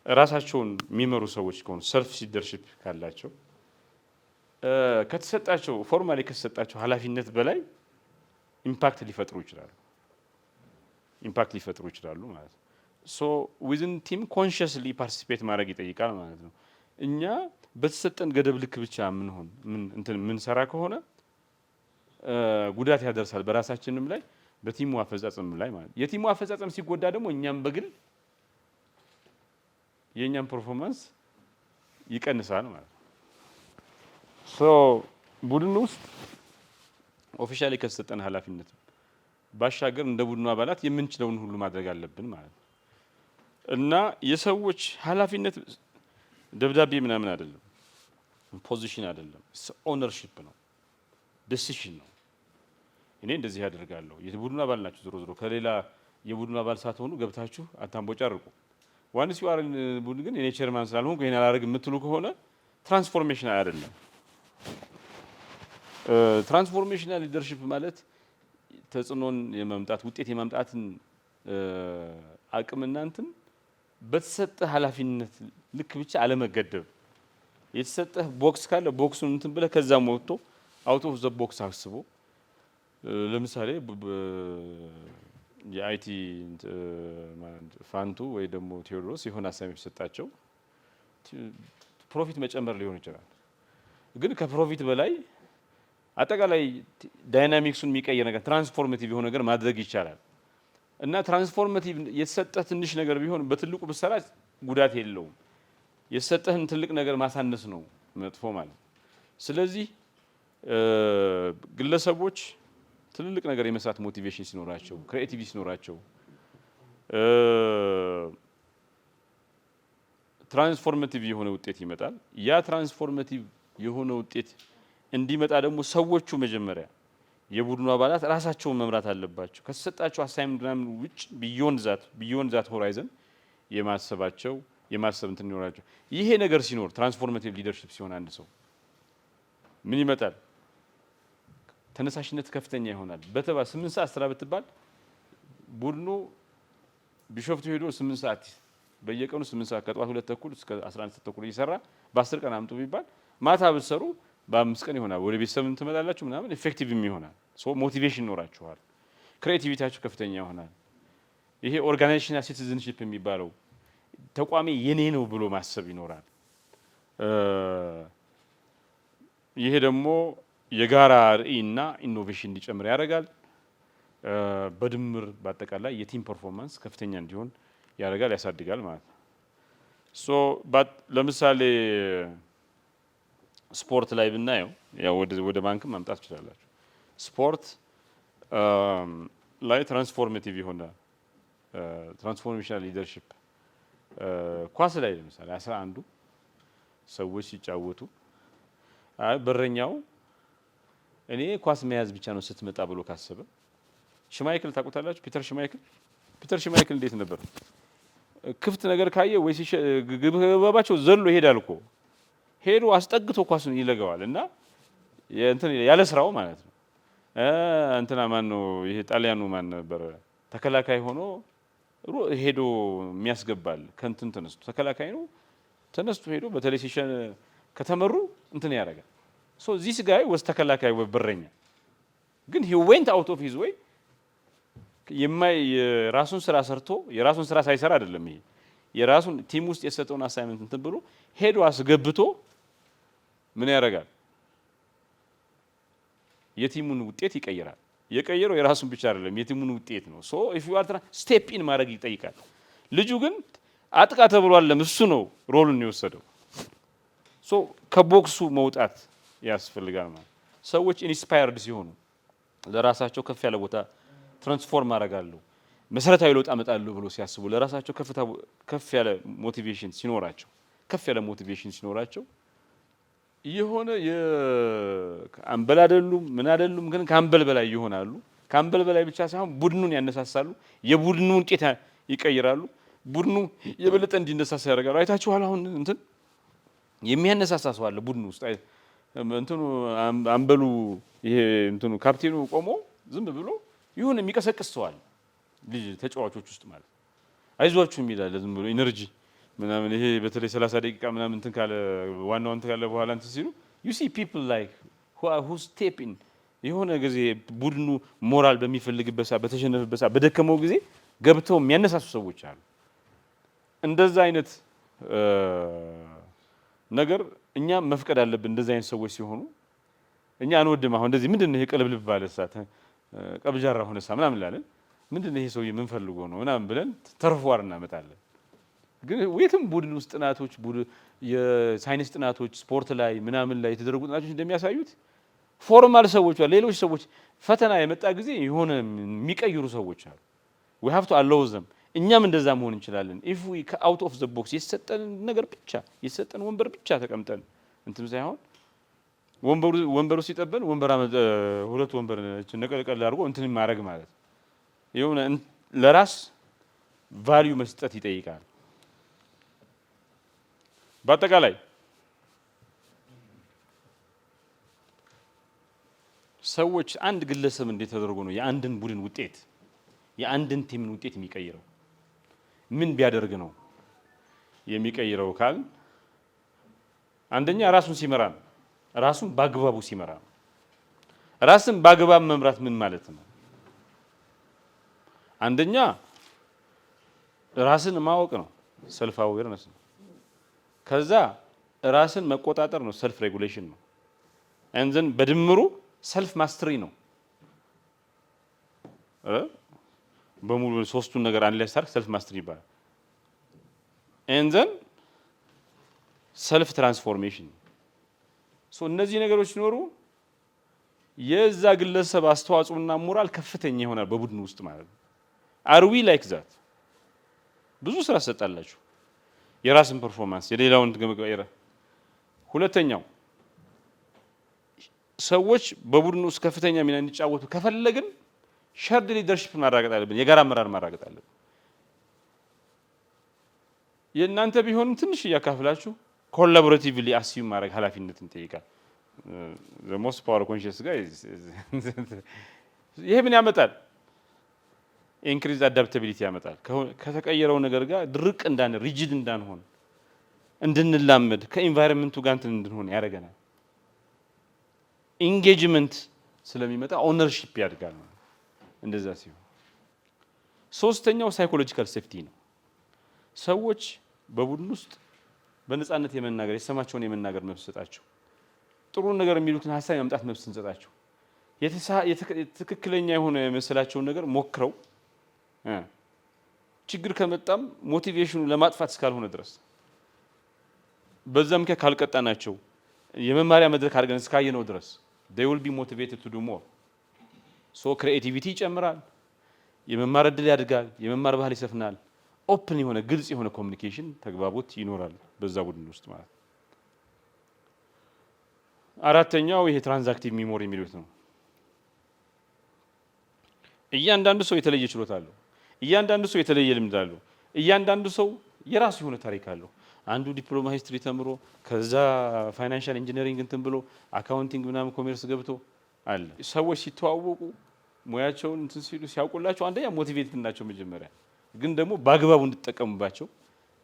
ራሳቸውን የሚመሩ ሰዎች ከሆኑ ሰልፍ ሊደርሺፕ ካላቸው ከተሰጣቸው ፎርማሊ ከተሰጣቸው ኃላፊነት በላይ ኢምፓክት ሊፈጥሩ ይችላሉ ማለት ነው። ሶ ዊዝን ቲም ኮንሽስሊ ፓርቲሲፔት ማድረግ ይጠይቃል ማለት ነው። እኛ በተሰጠን ገደብ ልክ ብቻ ምንሰራ ከሆነ ጉዳት ያደርሳል በራሳችንም ላይ በቲሙ አፈጻጸም ላይ ማለት ነው። የቲሙ አፈጻጸም ሲጎዳ ደግሞ እኛም በግል የኛም ፐርፎርማንስ ይቀንሳል ማለት ነው። ሶ ቡድን ውስጥ ኦፊሻሊ ከተሰጠን ኃላፊነት ባሻገር እንደ ቡድኑ አባላት የምንችለውን ሁሉ ማድረግ አለብን ማለት ነው። እና የሰዎች ኃላፊነት ደብዳቤ ምናምን አይደለም፣ ፖዚሽን አይደለም፣ ኦነርሺፕ ነው፣ ዲሲሽን ነው። እኔ እንደዚህ ያደርጋለሁ። የቡድኑ አባል ናችሁ። ዞሮ ከሌላ የቡድኑ አባል ሳትሆኑ ገብታችሁ አታንቦጫርቁ። ዋንስ ዩ አር ቡድን ግን የኔ ቸርማን ስላልሆንኩ ይሄን አላደርግም የምትሉ ከሆነ ትራንስፎርሜሽን አይደለም። ትራንስፎርሜሽናል ሊደርሺፕ ማለት ተጽዕኖን የማምጣት ውጤት የማምጣትን አቅም እናንተን በተሰጠ ኃላፊነት ልክ ብቻ አለመገደብ። የተሰጠህ ቦክስ ካለ ቦክሱን እንትን ብለህ ከዛም ወጥቶ አውት ኦፍ ዘ ቦክስ አስቦ ለምሳሌ የአይቲ ፋንቱ ወይ ደግሞ ቴዎድሮስ የሆነ አሳይመንት ሰጣቸው ፕሮፊት መጨመር ሊሆን ይችላል። ግን ከፕሮፊት በላይ አጠቃላይ ዳይናሚክሱን የሚቀይር ነገር ትራንስፎርሜቲቭ የሆነ ነገር ማድረግ ይቻላል። እና ትራንስፎርሜቲቭ የተሰጠህ ትንሽ ነገር ቢሆን በትልቁ ብትሰራ ጉዳት የለውም። የተሰጠህን ትልቅ ነገር ማሳነስ ነው መጥፎ ማለት። ስለዚህ ግለሰቦች ትልልቅ ነገር የመስራት ሞቲቬሽን ሲኖራቸው፣ ክሬቲቪቲ ሲኖራቸው፣ ትራንስፎርሜቲቭ የሆነ ውጤት ይመጣል። ያ ትራንስፎርሜቲቭ የሆነ ውጤት እንዲመጣ ደግሞ ሰዎቹ መጀመሪያ የቡድኑ አባላት ራሳቸውን መምራት አለባቸው። ከተሰጣቸው አሳይመንት ምናምን ውጭ ቢዮንድ ዛት ሆራይዘን የማሰብ እንትን ይኖራቸው። ይሄ ነገር ሲኖር ትራንስፎርሜቲቭ ሊደርሺፕ ሲሆን አንድ ሰው ምን ይመጣል? ተነሳሽነት ከፍተኛ ይሆናል። 8 ሰዓት ስራ ብትባል ቡድኑ ቢሾፍቱ ሄዶ 8 ሰዓት በየቀኑ 8 ሰዓት ከጠዋት 2 ተኩል እስከ 11 ተኩል እየሰራ በ10 ቀን አምጡ ቢባል ማታ ብትሰሩ በ5 ቀን ይሆናል። ወደ ቤተሰብ ትመጣላችሁ ምናምን ኢፌክቲቭም ይሆናል። ሶ ሞቲቬሽን ይኖራችኋል። ክሬቲቪቲያችሁ ከፍተኛ ይሆናል። ይሄ ኦርጋናይዜሽናል ሲቲዝንሺፕ የሚባለው ተቋሚ የኔ ነው ብሎ ማሰብ ይኖራል። ይሄ ደግሞ የጋራ ራዕይና ኢኖቬሽን እንዲጨምር ያደርጋል። በድምር በአጠቃላይ የቲም ፐርፎርማንስ ከፍተኛ እንዲሆን ያደርጋል፣ ያሳድጋል ማለት ነው። ሶ ለምሳሌ ስፖርት ላይ ብናየው ያው ወደ ባንክም ማምጣት ትችላላችሁ። ስፖርት ላይ ትራንስፎርሜቲቭ የሆነ ትራንስፎርሜሽናል ሊደርሺፕ ኳስ ላይ ለምሳሌ 11ዱ ሰዎች ሲጫወቱ በረኛው እኔ ኳስ መያዝ ብቻ ነው ስትመጣ ብሎ ካሰበ ሽማይክል ታውቁታላችሁ? ፒተር ሽማይክል እንዴት ነበር? ክፍት ነገር ካየ ወይ ግባባቸው ዘሎ ይሄዳል እኮ ሄዶ አስጠግቶ ኳሱን ይለገዋል። እና እንትን ያለ ስራው ማለት ነው። እንትና ማን ነው ይሄ ጣሊያኑ ማን ነበር? ተከላካይ ሆኖ ሄዶ የሚያስገባል ከንትን ተነስቶ ተከላካይ ነው ተነስቶ ሄዶ በተለይ ሲሸን ከተመሩ እንትን ያደርጋል። ሶ ዚስ ጋይ ወስ ተከላካይ በረኛ ግን he went out of his way የራሱን ስራ ሰርቶ የራሱን ስራ ሳይሰራ አይደለም ይሄ የራሱን ቲም ውስጥ የሰጠውን አሳይመንት እንትን ብሎ ሄዶ አስገብቶ ምን ያደርጋል? የቲሙን ውጤት ይቀይራል። የቀየረው የራሱን ብቻ አይደለም የቲሙን ውጤት ነው። ሶ if you are ስቴፕ ኢን ማድረግ ይጠይቃል። ልጁ ግን አጥቃ ተብሏል እሱ ነው ሮልን የወሰደው። ሶ ከቦክሱ መውጣት ያስፈልጋል ማለት ሰዎች ኢንስፓየርድ ሲሆኑ ለራሳቸው ከፍ ያለ ቦታ ትራንስፎርም አደርጋለሁ መሰረታዊ ለውጥ አመጣለሁ ብሎ ሲያስቡ ለራሳቸው ከፍ ያለ ሞቲቬሽን ሲኖራቸው የሆነ የአምበል አይደሉም ምን አይደሉም ግን ከአምበል በላይ ይሆናሉ። ከአምበል በላይ ብቻ ሳይሆን ቡድኑን ያነሳሳሉ። የቡድኑን ውጤት ይቀይራሉ። ቡድኑ የበለጠ እንዲነሳሳ ያደርጋሉ። አይታችኋል አሁን እንትን የሚያነሳሳ ሰው አለ ቡድኑ ውስጥ እንትኑ አምበሉ ይሄ እንትኑ ካፕቴኑ ቆሞ ዝም ብሎ ይሁን የሚቀሰቅስ ሰው አለ ልጅ ተጫዋቾች ውስጥ ማለት አይዟችሁ የሚላል ዝም ብሎ ኢነርጂ ምናምን ይሄ በተለይ 30 ደቂቃ ምናምን እንትን ካለ ዋናው እንትን ካለ በኋላ እንትን ሲሉ you see people like who step in የሆነ ጊዜ ቡድኑ ሞራል በሚፈልግበት ሰዓት በተሸነፈበት ሰዓት በደከመው ጊዜ ገብተው የሚያነሳሱ ሰዎች አሉ። እንደዛ አይነት ነገር እኛ መፍቀድ አለብን። እንደዛ አይነት ሰዎች ሲሆኑ እኛ አንወድም። አሁን እንደዚህ ምንድነው ይሄ ቀለብልብ ባለ ሰዓት ቀብጃራ ሆነ ሰዓት ምናምን እንላለን። ምንድነው ይሄ ሰውዬ ምን ፈልጎ ነው ምናምን ብለን ተርፏር እናመጣለን። ግን የትም ቡድን ውስጥ ጥናቶች የሳይንስ ጥናቶች ስፖርት ላይ ምናምን ላይ የተደረጉ ጥናቶች እንደሚያሳዩት ፎርማል ሰዎች ሌሎች ሰዎች ፈተና የመጣ ጊዜ የሆነ የሚቀይሩ ሰዎች አሉ። we have to allow them እኛም እንደዛ መሆን እንችላለን። if we out of the box የሰጠን ነገር ብቻ የሰጠን ወንበር ብቻ ተቀምጠን እንትን ሳይሆን ወንበሩ ሲጠበን ሁለት ወንበር ነቀልቀል አድርጎ እንትን ማድረግ ማለት የሆነ ለራስ ቫልዩ መስጠት ይጠይቃል። በአጠቃላይ ሰዎች አንድ ግለሰብ እንዴት ተደርጎ ነው የአንድን ቡድን ውጤት የአንድን ቲምን ውጤት የሚቀይረው? ምን ቢያደርግ ነው የሚቀይረው ካል አንደኛ ራሱን ሲመራ ነው። ራሱን በአግባቡ ሲመራ ነው። ራስን በአግባብ መምራት ምን ማለት ነው? አንደኛ ራስን ማወቅ ነው፣ ሰልፍ አዌርነስ ነው። ከዛ ራስን መቆጣጠር ነው፣ ሰልፍ ሬጉሌሽን ነው። እንዘን በድምሩ ሰልፍ ማስተሪ ነው። በሙሉ ሶስቱን ነገር አንድ ላይ ሳርክ ሰልፍ ማስተሪ ይባላል። እንዘን ሰልፍ ትራንስፎርሜሽን ሶ እነዚህ ነገሮች ሲኖሩ የዛ ግለሰብ አስተዋጽኦና ሞራል ከፍተኛ ይሆናል በቡድኑ ውስጥ ማለት ነው። አር ዊ ላይክ ዛት? ብዙ ስራ ሰጣላችሁ የራስን ፐርፎርማንስ የሌላውን ተገመቀየረ። ሁለተኛው ሰዎች በቡድኑ ውስጥ ከፍተኛ ሚና እንዲጫወቱ ከፈለግን ሸርድ ሊደርሺፕ ማረጋገጥ አለብን። የጋራ አመራር ማረጋገጥ አለብን። የእናንተ ቢሆንም ትንሽ እያካፍላችሁ ኮላቦሬቲቭሊ አሲዩም ማድረግ ኃላፊነትን ይጠይቃል። the most power conscious guy ይሄ ምን ያመጣል? ኢንክሪዝ አዳፕታቢሊቲ ያመጣል። ከተቀየረው ነገር ጋር ድርቅ እንዳን ሪጂድ እንዳንሆን እንድንላመድ ከኢንቫይሮንመንቱ ጋር እንድንሆን ያደርገናል። ኢንጌጅመንት ስለሚመጣ ኦነርሺፕ ያድጋል። እንደዛ ሲሆን ሶስተኛው ሳይኮሎጂካል ሴፍቲ ነው። ሰዎች በቡድን ውስጥ በነፃነት የመናገር የሰማቸውን የመናገር መብት ሰጣቸው። ጥሩ ነገር የሚሉትን ሀሳብ የማምጣት መብት እንሰጣቸው። ትክክለኛ የሆነ የመሰላቸውን ነገር ሞክረው ችግር ከመጣም ሞቲቬሽኑ ለማጥፋት እስካልሆነ ድረስ በዛ ምክንያት ካልቀጣናቸው የመማሪያ መድረክ አድርገን እስካየነው ድረስ they will be motivated to do more so creativity ይጨምራል። የመማር እድል ያድጋል። የመማር ባህል ይሰፍናል። ኦፕን የሆነ ግልጽ የሆነ ኮሚኒኬሽን ተግባቦት ይኖራል በዛ ቡድን ውስጥ ማለት። አራተኛው ይሄ ትራንዛክቲቭ ሚሞሪ የሚሉት ነው። እያንዳንዱ ሰው የተለየ ችሎታ አለው። እያንዳንዱ ሰው የተለየ ልምድ አለው። እያንዳንዱ ሰው የራሱ የሆነ ታሪክ አለው። አንዱ ዲፕሎማ ሂስትሪ ተምሮ ከዛ ፋይናንሻል ኢንጂነሪንግ እንትን ብሎ አካውንቲንግ ምናምን ኮሜርስ ገብቶ አለ። ሰዎች ሲተዋወቁ ሙያቸውን እንትን ሲሉ ሲያውቁላቸው አንደኛ ሞቲቬትድ ናቸው መጀመሪያ፣ ግን ደግሞ በአግባቡ እንድትጠቀሙባቸው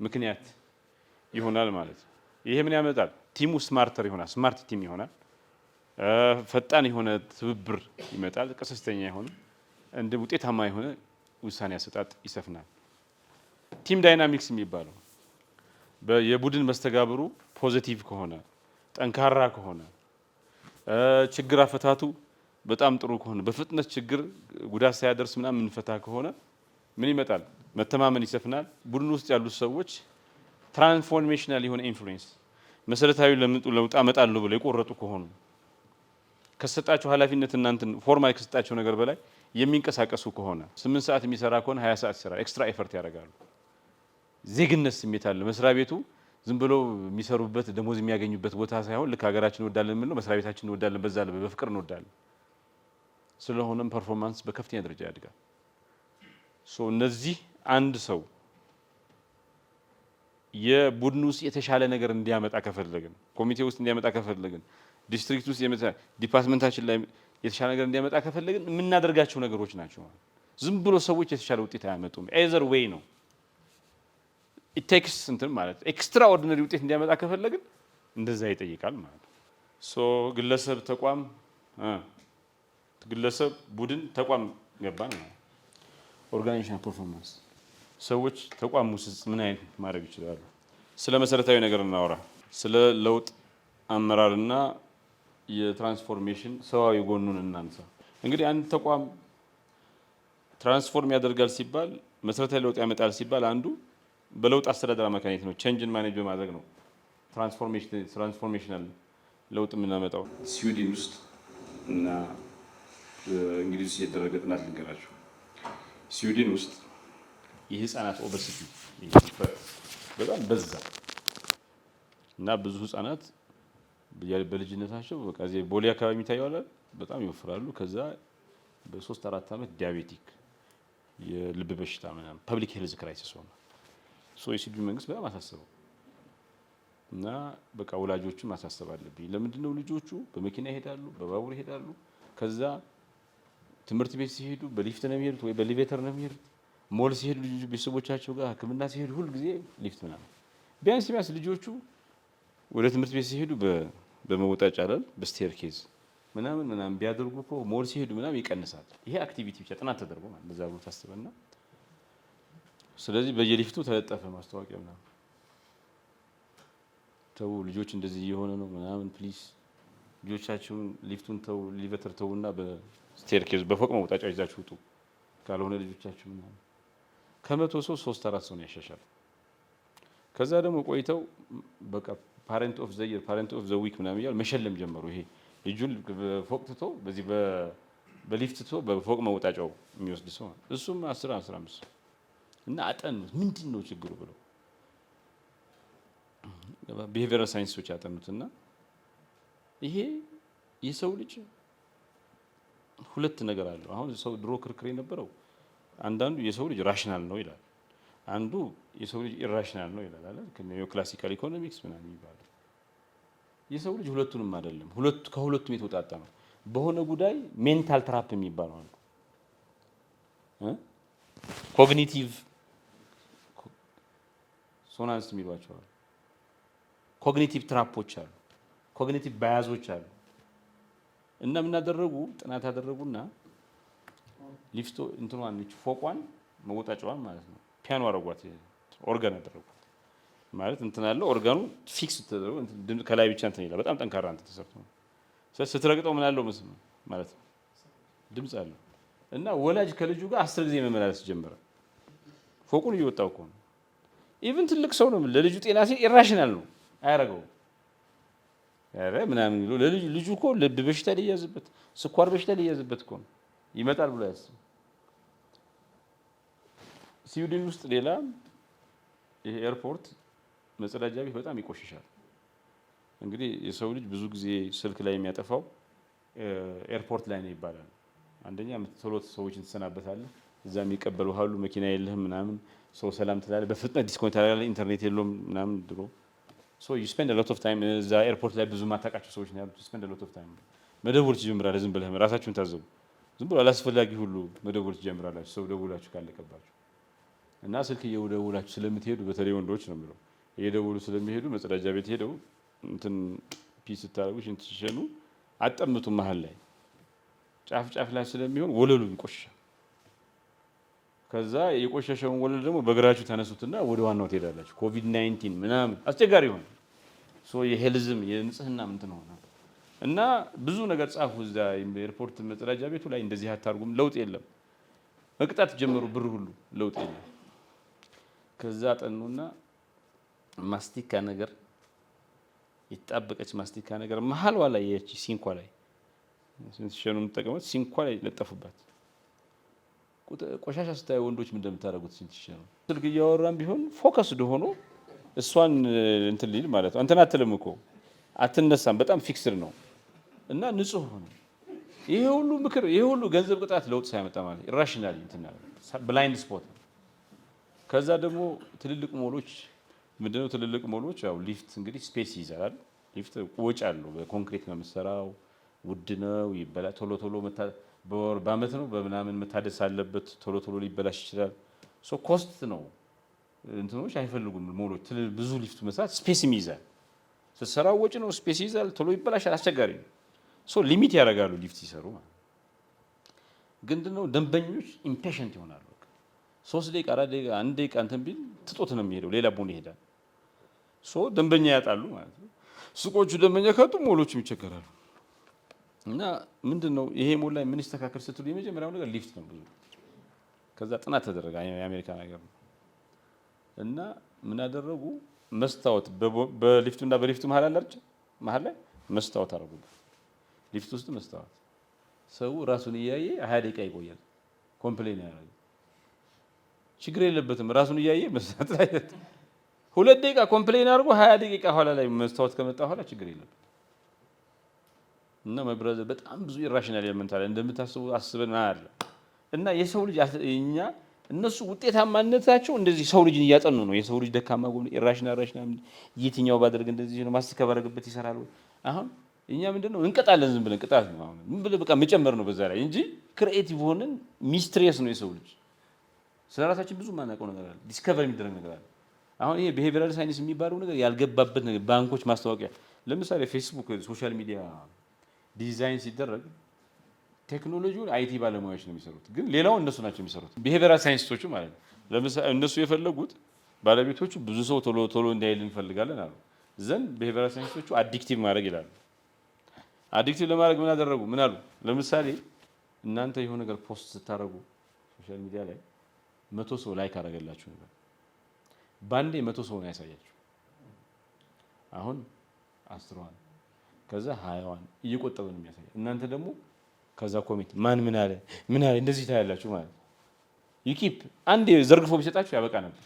ምክንያት ይሆናል ማለት ነው። ይሄ ምን ያመጣል? ቲሙ ስማርተር ይሆናል፣ ስማርት ቲም ይሆናል። ፈጣን የሆነ ትብብር ይመጣል፣ ቀሰስተኛ የሆነ እንደ ውጤታማ የሆነ ውሳኔ አሰጣጥ ይሰፍናል። ቲም ዳይናሚክስ የሚባለው የቡድን መስተጋብሩ ፖዚቲቭ ከሆነ ጠንካራ ከሆነ ችግር አፈታቱ በጣም ጥሩ ከሆነ በፍጥነት ችግር ጉዳት ሳያደርስ ምናምን የምንፈታ ከሆነ ምን ይመጣል? መተማመን ይሰፍናል። ቡድን ውስጥ ያሉት ሰዎች ትራንስፎርሜሽናል የሆነ ኢንፍሉዌንስ መሰረታዊ ለውጥ አመጣለሁ ብለው የቆረጡ ከሆኑ ከሰጣቸው ኃላፊነት እናንተን ፎርማል ከሰጣቸው ነገር በላይ የሚንቀሳቀሱ ከሆነ 8 ሰዓት የሚሰራ ከሆነ 20 ሰዓት ይሰራል። ኤክስትራ ኤፈርት ያደርጋሉ። ዜግነት ስሜት አለ። መስሪያ ቤቱ ዝም ብሎ የሚሰሩበት ደሞዝ የሚያገኙበት ቦታ ሳይሆን ልክ ሀገራችን እንወዳለን የምንለው መስሪያ ቤታችን እንወዳለን፣ በዛ በፍቅር እንወዳለን። ስለሆነም ፐርፎርማንስ በከፍተኛ ደረጃ ያድጋል። እነዚህ አንድ ሰው የቡድን ውስጥ የተሻለ ነገር እንዲያመጣ ከፈለግን፣ ኮሚቴ ውስጥ እንዲያመጣ ከፈለግን፣ ዲስትሪክት ውስጥ ዲፓርትመንታችን ላይ የተሻለ ነገር እንዲያመጣ ከፈለግን የምናደርጋቸው ነገሮች ናቸው። ዝም ብሎ ሰዎች የተሻለ ውጤት አያመጡም። ኤዘር ዌይ ነው ኢቴክስ እንትን ማለት ኤክስትራ ኦርዲነሪ ውጤት እንዲያመጣ ከፈለግን እንደዛ ይጠይቃል ማለት ነው። ግለሰብ፣ ተቋም፣ ግለሰብ፣ ቡድን፣ ተቋም ገባን ማለት ኦርጋናይዜሽናል ፐርፎርማንስ ሰዎች ተቋም ውስጥ ምን አይነት ማድረግ ይችላሉ? ስለ መሰረታዊ ነገር እናወራ። ስለ ለውጥ አመራርና የትራንስፎርሜሽን ሰዋዊ ጎኑን እናንሳ። እንግዲህ አንድ ተቋም ትራንስፎርም ያደርጋል ሲባል መሰረታዊ ለውጥ ያመጣል ሲባል አንዱ በለውጥ አስተዳደር አማካኝነት ነው። ቼንጅን ማኔጅ በማድረግ ነው ትራንስፎርሜሽናል ለውጥ የምናመጣው። ስዊድን ውስጥ እና እንግሊዝ ውስጥ የተደረገ ጥናት ልንገራቸው። ስዊድን ውስጥ የህፃናት ኦበሲቲ በጣም በዛ እና ብዙ ህፃናት በልጅነታቸው በቃ እዚህ ቦሌ አካባቢ የሚታየዋል በጣም ይወፍራሉ። ከዛ በ3-4 ዓመት ዲያቤቲክ የልብ በሽታ ምናምን ፐብሊክ ሄልዝ ክራይሲስ ሆነ። የስዊድን መንግስት በጣም አሳሰበው እና በቃ ወላጆችን ማሳሰብ አለብኝ። ለምንድን ነው ልጆቹ በመኪና ይሄዳሉ፣ በባቡር ይሄዳሉ። ከዛ ትምህርት ቤት ሲሄዱ በሊፍት ነው የሚሄዱት ወይ በኤሌቬተር ነው የሚሄዱት። ሞል ሲሄዱ ልጆቹ ቤተሰቦቻቸው ጋር ሕክምና ሲሄዱ ሁል ጊዜ ሊፍት ምናምን። ቢያንስ ልጆቹ ወደ ትምህርት ቤት ሲሄዱ በመወጣጫ አይደል በስቴር ኬዝ ምናምን ቢያደርጉ እኮ ሞል ሲሄዱ ምናምን ይቀንሳል። ይሄ አክቲቪቲ ብቻ ጥናት ተደርጎ ማለት በዛ ብሎ ታስበና ስለዚህ በየሊፍቱ ተለጠፈ ማስታወቂያ ምናምን ተው ልጆች እንደዚህ እየሆነ ነው ምናምን ፕሊዝ ልጆቻችሁን ሊፍቱን ተው ሊቨተር ተውና በስቴር ኬዝ በፎቅ መውጣጫ ይዛችሁ ውጡ ካልሆነ ልጆቻችሁ ምናምን ከመቶ ሰው 3-4 ሰው ነው ያሻሻል። ከዛ ደግሞ ቆይተው በቃ ፓረንት ኦፍ ዘ ኢየር ፓረንት ኦፍ ዘ ዊክ ምናምን እያሉ መሸለም ጀመሩ። ይሄ ልጁን በፎቅ ትቶ በዚህ በሊፍት ትቶ በፎቅ መውጣጫው የሚወስድ ሰው እሱም 10-15 እና አጠኑት ምንድን ነው ችግሩ ብለው ቢሄቪየራል ሳይንሶች ያጠኑትና ይሄ የሰው ልጅ ሁለት ነገር አለው። አሁን ሰው ድሮ ክርክር የነበረው አንዳንዱ የሰው ልጅ ራሽናል ነው ይላል፣ አንዱ የሰው ልጅ ኢራሽናል ነው ይላል አይደል? ከነዮ ክላሲካል ኢኮኖሚክስ ምናምን ይባላል። የሰው ልጅ ሁለቱንም አይደለም፣ ከሁለቱም የተወጣጣ ነው። በሆነ ጉዳይ ሜንታል ትራፕ የሚባለው አለ፣ ኮግኒቲቭ ሶናንስ የሚሏቸው አሉ፣ ኮግኒቲቭ ትራፖች አሉ፣ ኮግኒቲቭ ባያዞች አሉ። እና ምን አደረጉ? ጥናት አደረጉና ሊፍቶ እንትኗን ፎቋን መወጣጫዋን ማለት ነው ፒያኖ አረጓት፣ ኦርጋን አደረጓት ማለት እንትን አለ። ኦርጋኑ ፊክስ ተደረገ ከላይ ብቻ እንትን ይላል። በጣም ጠንካራ እንትን ተሰርቶ ነው። ስትረግጠው ምን አለው ማለት ነው ድምፅ አለው። እና ወላጅ ከልጁ ጋር 10 ጊዜ መመላለስ ጀመረ። ፎቁን እየወጣው እኮ ነው። ኢቭን ትልቅ ሰው ነው ለልጁ ጤና ሲል ኢራሽናል ነው አያረገው ያረ ምናምን ይሉ ልጁ እኮ ልብ በሽታ ሊያዝበት ስኳር በሽታ ሊያዝበት እኮ ነው ይመጣል ብሎ ያስብ። ስዊድን ውስጥ ሌላ ይሄ ኤርፖርት መጸዳጃ ቤት በጣም ይቆሽሻል። እንግዲህ የሰው ልጅ ብዙ ጊዜ ስልክ ላይ የሚያጠፋው ኤርፖርት ላይ ነው ይባላል። አንደኛ ቶሎ ሰዎችን ትሰናበታለህ፣ እዛ የሚቀበሉ ሁሉ መኪና የለህም ምናምን ሰው ሰላም ትላለህ፣ በፍጥነት ዲስኮኔክት ታደርጋለህ፣ ኢንተርኔት የለውም ምናምን ድሮ ሶ ዩ ስፔንድ አ ሎት ኦፍ ታይም እዛ ኤርፖርት ላይ ብዙ ማታውቃቸው ሰዎች ነው ያሉት። ስፔንድ አ ሎት ኦፍ ታይም መደወል ትጀምራለህ። ዝም ብለህ ራሳችሁን ታዘቡ። ዝም ብሎ አላስፈላጊ ሁሉ መደወል ትጀምራላችሁ፣ ሰው ደውላችሁ ካለቀባችሁ እና ስልክ እየደውላችሁ ስለምትሄዱ በተለይ ወንዶች ነው የሚለው እየደወሉ ስለሚሄዱ መጸዳጃ ቤት ሄደው እንትን ፒስ ስታረጉ ሽንት ሲሸኑ አጠምቱ መሀል ላይ ጫፍ ጫፍ ላይ ስለሚሆን ወለሉ ይቆሻል። ከዛ የቆሸሸውን ወለል ደግሞ በእግራችሁ ተነሱትና ወደ ዋናው ትሄዳላችሁ። ኮቪድ-19 ምናምን አስቸጋሪ ሆነ። የሄልዝም የንጽህና እንትን ሆነ እና ብዙ ነገር ጻፉ እዛ ኤርፖርት መጸዳጃ ቤቱ ላይ እንደዚህ አታርጉም፣ ለውጥ የለም። መቅጣት ጀመሩ፣ ብር ሁሉ ለውጥ የለም። ከዛ ጠኑና ማስቲካ ነገር የተጣበቀች ማስቲካ ነገር መሀሏ ላይ ያቺ ሲንኳ ላይ ሲሸኑ የምትጠቀሙት ሲንኳ ላይ ለጠፉባት። ቆሻሻ ስታዩ ወንዶች ምን እንደምታደርጉት ሲሸኑ ስልክ እያወራን ቢሆን ፎከስድ ሆኖ እሷን እንትን ሊል ማለት ነው። እንትን አትልም እኮ አትነሳም፣ በጣም ፊክስድ ነው እና ንጹህ ሆነ። ይሄ ሁሉ ምክር፣ ይሄ ሁሉ ገንዘብ ቅጣት ለውጥ ሳይመጣ ማለት ኢራሽናሊ እንትን ብላይንድ ስፖት። ከዛ ደግሞ ትልልቅ ሞሎች ምንድነው? ትልልቅ ሞሎች ያው ሊፍት እንግዲህ ስፔስ ይይዛል። ሊፍት ወጪ አለው። በኮንክሪት ነው የምትሰራው፣ ውድ ነው፣ ይበላል። ቶሎ ቶሎ በወር በአመት ነው በምናምን መታደስ አለበት። ቶሎ ቶሎ ሊበላሽ ይችላል። ሶ ኮስት ነው። እንትኖች አይፈልጉም ሞሎች ብዙ ሊፍት መስራት ስፔስም ይይዛል። ስትሰራው ወጪ ነው፣ ስፔስ ይይዛል፣ ቶሎ ይበላሻል፣ አስቸጋሪ ነው። ሶ ሊሚት ያደርጋሉ ሊፍት ሲሰሩ ማለት ግን ነው። ደንበኞች ኢምፔሽንት ይሆናሉ። 3 ደቂቃ 4 ደቂቃ 1 ደቂቃ እንትን ቢል ትጦት ነው የሚሄደው፣ ሌላ ቦን ይሄዳል። ሶ ደንበኛ ያጣሉ ማለት ነው። ሱቆቹ ደንበኛ ካጡ ሞሎቹም ይቸገራሉ። እና ምንድነው ይሄ ሞል ላይ ምን ይስተካከል ስትሉ የመጀመሪያው ነገር ሊፍት ነው። ብዙ ከዛ ጥናት ተደረገ፣ የአሜሪካ ነገር ነው። እና ምን አደረጉ? መስታወት በሊፍቱና በሊፍቱ መሀል አላርጭ መሀል ላይ መስታወት አደረጉ። ሊፍት ውስጥ መስታወት፣ ሰው ራሱን እያየ 20 ደቂቃ ይቆያል። ኮምፕሌን ያደርጋል። ችግር የለበትም። ራሱን እያየ መስታወት ላይ 2 ደቂቃ ኮምፕሌን አድርጎ 20 ደቂቃ ኋላ ላይ መስታወት ከመጣ ኋላ ችግር የለበትም። እና መብራዘር በጣም ብዙ ኢራሽናል ኤሌመንት አለ እንደምታስቡ አስበን አለ። እና የሰው ልጅ እኛ እነሱ ውጤታማነታቸው እንደዚህ ሰው ልጅን እያጠኑ ነው። የሰው ልጅ ደካማ ጎን ኢራሽናል የትኛው ባደርግ እንደዚህ ነው ማስተካ ባደርግበት ይሰራል። አሁን እኛ ምንድነው እንቀጣለን፣ ዝም ብለን ቅጣት ነው። አሁን ምን ብለህ በቃ መጨመር ነው በዛ ላይ እንጂ ክሪኤቲቭ ሆነን ሚስትሪየስ ነው የሰው ልጅ። ስለራሳችን ብዙ ማናውቀው ነገር አለ፣ ዲስከቨር የሚደረግ ነገር አለ። አሁን ይሄ ቢሄቪራል ሳይንስ የሚባለው ነገር ያልገባበት ነገር፣ ባንኮች ማስታወቂያ፣ ለምሳሌ ፌስቡክ፣ ሶሻል ሚዲያ ዲዛይን ሲደረግ ቴክኖሎጂውን አይቲ ባለሙያዎች ነው የሚሰሩት፣ ግን ሌላው እነሱ ናቸው የሚሰሩት፣ ቢሄቪራል ሳይንቲስቶቹ ማለት ነው። ለምሳሌ እነሱ የፈለጉት ባለቤቶቹ ብዙ ሰው ቶሎ ቶሎ እንዳይል እንፈልጋለን አሉ። ዘንድ ቢሄቪራል ሳይንቲስቶቹ አዲክቲቭ ማድረግ ይላሉ። አዲክቲቭ ለማድረግ ምን አደረጉ? ምን አሉ? ለምሳሌ እናንተ የሆነ ነገር ፖስት ስታደርጉ ሶሻል ሚዲያ ላይ 100 ሰው ላይክ አደረገላችሁ ነበር፣ ባንዴ 100 ሰው ነው ያሳያችሁ። አሁን 10ዋን ከዛ 20ዋን እየቆጠበ ነው የሚያሳየው። እናንተ ደግሞ ከዛ ኮሜንት ማን ምን አለ እንደዚህ ታያላችሁ ማለት ነው። ዩኪፕ አንዴ ዘርግፎ ቢሰጣችሁ ያበቃ ነበር።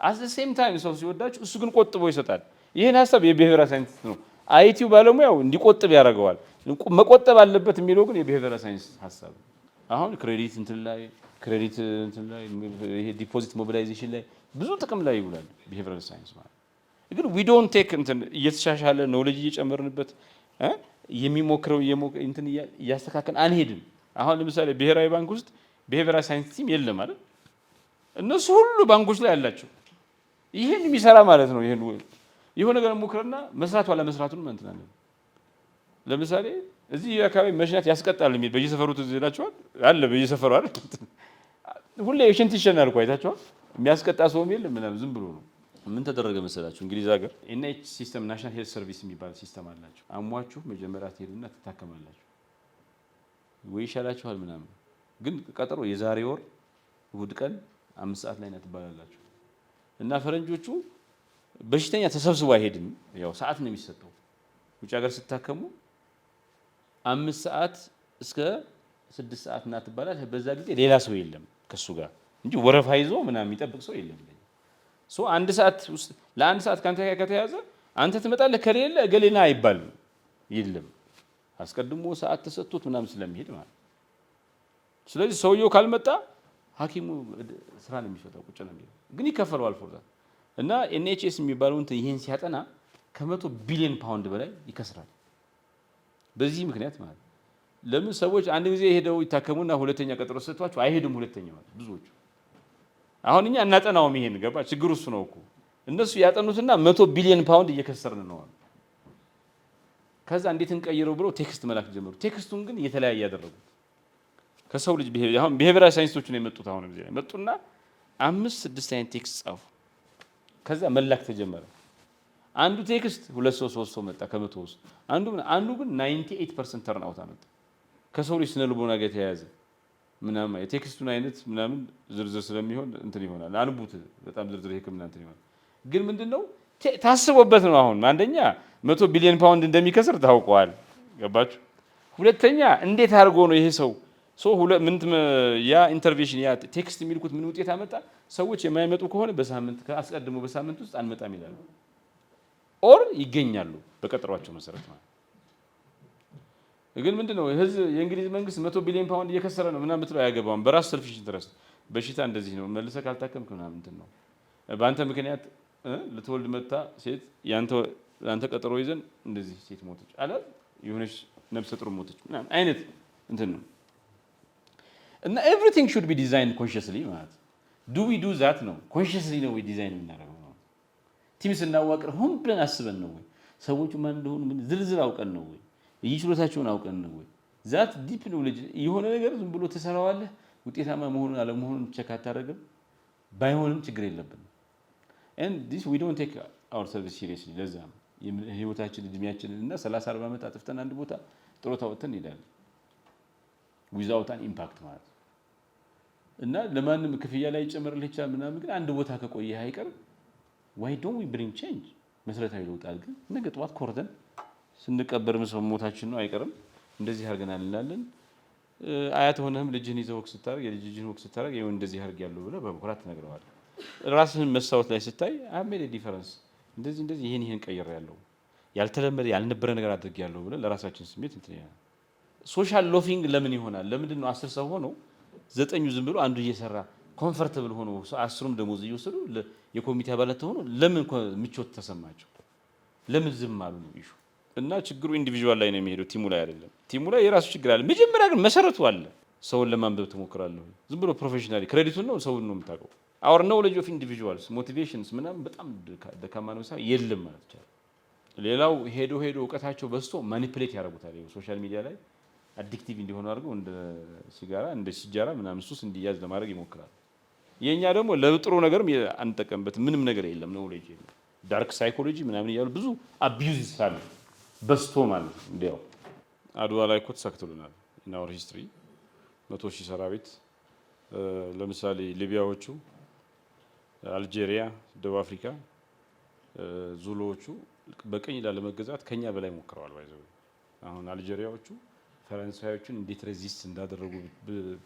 አት ዘ ሴም ታይም ሰው ሲወዳችሁ እሱ ግን ቆጥቦ ይሰጣል። ይሄን ሐሳብ የቢሄቪራል ሳይንስ ነው አይቲው ባለሙያው እንዲቆጥብ ያደርገዋል። መቆጠብ አለበት የሚለው ግን የቢሄቪራል ሳይንስ ሐሳብ። አሁን ክሬዲት እንትን ላይ ይሄ ዲፖዚት ሞቢላይዜሽን ላይ ብዙ ጥቅም ላይ ይውላል ቢሄቪራል ሳይንስ ማለት ግን ዊ ዶንት ቴክ እንትን እየተሻሻለ ኖሌጅ እየጨመርንበት የሚሞክረው እንትን እያስተካከል አንሄድም። አሁን ለምሳሌ ብሔራዊ ባንክ ውስጥ ቢሄቪራል ሳይንስ ቲም የለም አይደል? እነሱ ሁሉ ባንኮች ላይ ያላቸው ይሄን የሚሰራ ማለት ነው። ይሄን የሆነ ነገር ሞክረና መስራት ዋላ መስራቱን እንትን አለ። ለምሳሌ እዚህ አካባቢ መሽናት ያስቀጣል የሚል በየሰፈሩ ትዝ ይላችኋል አለ። በየሰፈሩ አይደል ሁሌ ሽንት ይሸናል እኮ አይታችኋል። የሚያስቀጣ ሰውም የለም ምናምን ዝም ብሎ ነው። ምን ተደረገ መሰላችሁ? እንግሊዝ ሀገር ኤንኤች ሲስተም ናሽናል ሄልት ሰርቪስ የሚባል ሲስተም አላቸው። አሟችሁ መጀመሪያ ትሄዱና ትታከማላችሁ ወይ ይሻላችኋል ምናምን፣ ግን ቀጠሮ የዛሬ ወር እሑድ ቀን 5 ሰዓት ላይ ነው ትባላላችሁ። እና ፈረንጆቹ በሽተኛ ተሰብስቦ አይሄድም፣ ያው ሰዓት ነው የሚሰጠው። ውጭ ሀገር ስታከሙ 5 ሰዓት እስከ 6 ሰዓት እና ትባላል። በዛ ጊዜ ሌላ ሰው የለም ከሱ ጋር እንጂ ወረፋ ይዞ ምናምን የሚጠብቅ ሰው የለም። ሶ 1 ሰዓት ውስጥ ለ1 ሰዓት ካንተ ከተያዘ አንተ ትመጣለህ፣ ከሌለ እገሌና አይባልም የለም። አስቀድሞ ሰዓት ተሰጥቶት ምናምን ስለሚሄድ ማለት። ስለዚህ ሰውየው ካልመጣ ሐኪሙ ስራ ነው የሚፈታው፣ ቁጭ ነው የሚለው፣ ግን ይከፈለዋል ፎርዛ። እና ኤንኤችኤስ የሚባለው እንትን ይሄን ሲያጠና ከ100 ቢሊዮን ፓውንድ በላይ ይከስራል በዚህ ምክንያት ማለት። ለምን ሰዎች አንድ ጊዜ ሄደው ይታከሙና ሁለተኛ ቀጠሮ ሰጥቷቸው አይሄዱም። ሁለተኛው ብዙዎቹ አሁን እኛ እናጠናውም ይሄን ገባ። ችግሩ እሱ ነው እኮ እነሱ ያጠኑትና 100 ቢሊዮን ፓውንድ እየከሰርን ነው። ከዛ እንዴት እንቀይረው ብለው ቴክስት መላክ ጀመሩ። ቴክስቱን ግን የተለያየ ያደረጉት ከሰው ልጅ አሁን ቢሄቪራል ሳይንሶች ነው የመጡት። አሁን እዚህ ላይ መጡና 5-6 አይነት ቴክስት ጻፉ። ከዛ መላክ ተጀመረ። አንዱ ቴክስት 2 ሰው 3 ሰው መጣ ከመቶ ውስጥ አንዱ ግን 98% ተርን አውት አመጣ። ከሰው ልጅ ስነ ልቦና ጋር የተያያዘ ምናምን የቴክስቱን አይነት ምናምን ዝርዝር ስለሚሆን እንትን ይሆናል። አንቡት በጣም ዝርዝር የህክምና እንትን ይሆናል። ግን ምንድነው ታስቦበት ነው። አሁን አንደኛ 100 ቢሊዮን ፓውንድ እንደሚከስር ታውቀዋል። ገባችሁ? ሁለተኛ እንዴት አድርጎ ነው ይሄ ሰው ያ ኢንተርቬንሽን ያ ቴክስት የሚልኩት ምን ውጤት አመጣ? ሰዎች የማይመጡ ከሆነ አስቀድሞ በሳምንት ውስጥ አንመጣም ይላሉ። ኦር ይገኛሉ በቀጠሯቸው መሰረት ማለት። ግን ምንድነው የእንግሊዝ መንግስት 100 ቢሊዮን ፓውንድ እየከሰረ ነው ምናምን ብትለው አያገባውም። በራስ ሰልፊሽ ኢንተረስት በሽታ እንደዚህ ነው መልሰህ ካልታከምክ ምናምን እንትን ነው። በአንተ ምክንያት ልትወልድ መጣ ሴት ያንተ ቀጠሮ ይዘን እንደዚህ ሴት ሞተች አለ የሆነች ነፍሰ ጡር ሞተች ምናምን አይነት እንትን ነው። እና ኤቭሪቲንግ ሹድ ቢ ዲዛይንድ ኮንሺየስሊ ማለት ዱ ዊ ዱ ዛት ነው። ኮንሺየስሊ ነው ወይ ዲዛይን የምናደርገው ነው። ቲም ስናዋቅር ሆን ብለን አስበን ነው ወይ ሰዎቹ ማን እንደሆኑ ምን ዝርዝር አውቀን ነው ወይ ይችሎታቸውን አውቀን ነው ወይ ዛት ዲፕ ኖሌጅ የሆነ ነገር ዝም ብሎ ተሰራዋለህ ውጤታማ መሆኑን አለመሆኑን ቼክ አታደርግም። ባይሆንም ችግር የለብንም። and this we don't take our service seriously። ለዛ ህይወታችን እድሜያችንን እና 30-40 ዓመት አጥፍተን አንድ ቦታ ጥሮታ ወጥተን እንሄዳለን without an impact ማለት እና ለማንም ክፍያ ላይ ጨመርልህ ይችላል ምናምን። ግን አንድ ቦታ ከቆየህ አይቀር why don't we bring change? መሰረታዊ ለውጥ አድርገን ነገ ጠዋት ኮርተን ስንቀበር መስው ሞታችን ነው አይቀርም። እንደዚህ አድርገናል እንላለን። አያት ሆነህም ልጅህን ይዘህ ወክ ስታደርግ የልጅህን ወክ ስታደርግ ይኸው እንደዚህ አድርግ ያለው ብለህ በኩራት ትነግረዋለህ። ራስህን መስታወት ላይ ስታይ አሜል ዲፈረንስ እንደዚህ ይሄን ቀይር ያለው ያልተለመደ ያልነበረ ነገር አድርግ ያለው ብለህ ለራሳችን ስሜት እንትን ያለ ሶሻል ሎፊንግ ለምን ይሆናል? ለምንድን ነው 10 ሰው ሆኖ 9 ዝም ብሎ አንዱ እየሰራ ኮምፎርታብል ሆኖ 10ሩም ደሞዝ እየወሰዱ የኮሚቴ አባላት ሆኖ ለምን ምቾት ተሰማቸው? ለምን ዝም አሉ ነው ኢሹ። እና ችግሩ ኢንዲቪጁዋል ላይ ነው የሚሄደው፣ ቲሙ ላይ አይደለም። ቲሙ ላይ የራሱ ችግር አለ። መጀመሪያ ግን መሰረቱ አለ። ሰውን ለማንበብ ትሞክራለህ። ዝም ብሎ ፕሮፌሽናሊ ክሬዲቱን ነው ሰውን ነው የምታውቀው። our knowledge of individuals motivations ምናምን በጣም ደካማ ነው የለም ማለት ይቻላል። ሌላው ሄዶ እውቀታቸው በዝቶ ማኒፑሌት ያደርጉታል። ሶሻል ሚዲያ ላይ አዲክቲቭ እንዲሆኑ አድርገው እንደ ሲጋራ እንደ ሲጃራ ምናምን ሱስ እንዲያዝ ለማድረግ ይሞክራል። የኛ ደግሞ ለጥሩ ነገርም አንጠቀምበት ምንም ነገር የለም። ኖሌጅ የለም። ዳርክ ሳይኮሎጂ ምናምን እያሉ ብዙ አቢዩዝ ይሳሉ በዝቶ ማለት ነው። እንዲያው አድዋ ላይ እኮ ተሳክቶልናል። in our history 100,000 ሰራዊት ለምሳሌ ሊቢያዎቹ፣ አልጄሪያ፣ ደቡብ አፍሪካ ዙሎዎቹ በቀኝ ላለመገዛት ከኛ በላይ ሞክረዋል። ባይዘው አሁን አልጄሪያዎቹ ፈረንሳዮቹን እንዴት ሬዚስት እንዳደረጉ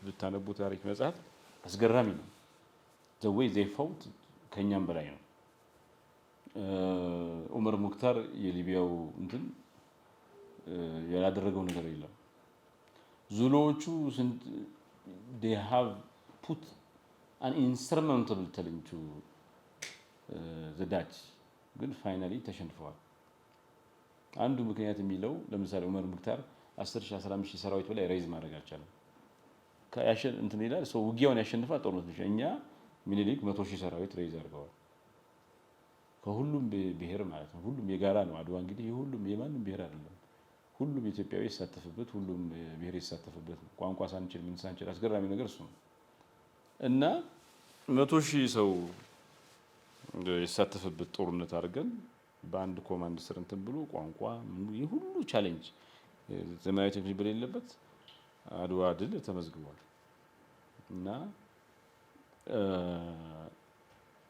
ብታነቡ ታሪክ መጽሐፍ አስገራሚ ነው። the way they fought ከኛም በላይ ነው። ዑመር ሙክታር የሊቢያው እንትን ያላደረገው ነገር የለም። ዙሎዎቹ they have put an insurmountable challenge to the Dutch ግን ፋይናሊ ተሸንፈዋል። አንዱ ምክንያት የሚለው ለምሳሌ ዑመር ሙክታር 10,000-15,000 ሰራዊት በላይ ሬይዝ ማድረግ አልቻለም። ከያሸን እንትን ይላል ሰው ውጊያውን ያሸንፋል ጦርነት ነው። እኛ ሚኒሊክ 100,000 ሰራዊት ሬይዝ አድርገዋል። ከሁሉም ብሔር ማለት ነው። ሁሉም የጋራ ነው። አድዋ እንግዲህ ሁሉም የማንም ብሔር አይደለም። ሁሉም ኢትዮጵያዊ ይሳተፍበት፣ ሁሉም ብሔር ይሳተፍበት ነው። ቋንቋ ሳንችል ምን ሳንችል አስገራሚ ነገር እሱ ነው። እና 100,000 ሰው ይሳተፍበት ጦርነት አድርገን በአንድ ኮማንድ ስር እንትን ብሎ ቋንቋ ሁሉ ቻሌንጅ ዘመናዊ ቴክኖሎጂ በሌለበት አድዋ ድል ተመዝግቧል። እና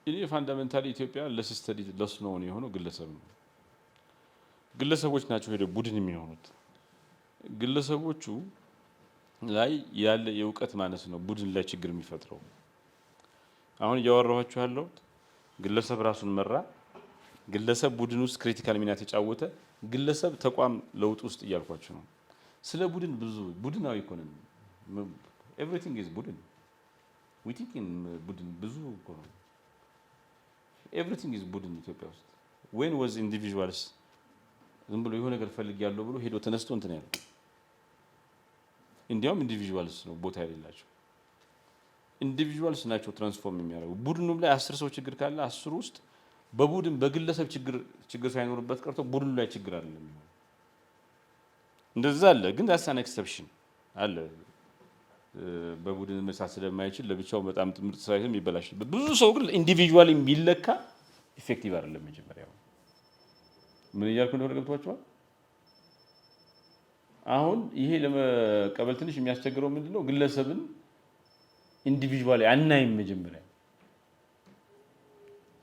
እኔ ፋንዳሜንታሊ ኢትዮጵያ ለስተዲ ለስኖው የሆነው ግለሰብ ነው። ግለሰቦች ናቸው ሄደው ቡድን የሚሆኑት። ግለሰቦቹ ላይ ያለ የእውቀት ማነስ ነው ቡድን ላይ ችግር የሚፈጥረው። አሁን እያወራኋችሁ ያለው ግለሰብ ራሱን መራ፣ ግለሰብ ቡድን ውስጥ ክሪቲካል ሚና ተጫወተ፣ ግለሰብ ተቋም ለውጥ ውስጥ እያልኳችሁ ነው። ስለ ቡድን ብዙ ቡድናዊ ኢኮኖሚ ኤቭሪቲንግ ኢዝ ቡድን we think in ቡድን ብዙ ኢኮኖሚ ኤቭሪቲንግ ኢዝ ቡድን ኢትዮጵያ ውስጥ when was individuals ዝም ብሎ የሆነ ነገር ፈልግ ያለው ብሎ ሄዶ ተነስቶ እንትን ያለው እንዲያውም ኢንዲቪጁዋልስ ነው ቦታ የሌላቸው። ኢንዲቪጁዋልስ ናቸው ትራንስፎርም የሚያደርጉ። ቡድኑም ላይ 10 ሰው ችግር ካለ 10 ውስጥ በቡድን በግለሰብ ችግር ሳይኖርበት ቀርቶ ቡድኑ ላይ ችግር አይደለም እንደዛ አለ ግን that's an exception አለ በቡድን መስራት ስለማይችል ለብቻው በጣም ምርጥ ስራ ይበላሽበት ብዙ ሰው ግን ኢንዲቪጁዋሊ ቢለካ ኢፌክቲቭ አይደለም መጀመሪያው ምን እያልኩ እንደሆነ ገብቷችኋል አሁን ይሄ ለመቀበል ትንሽ የሚያስቸግረው ምንድነው ግለሰብን ኢንዲቪጁዋሊ አናይም መጀመሪያ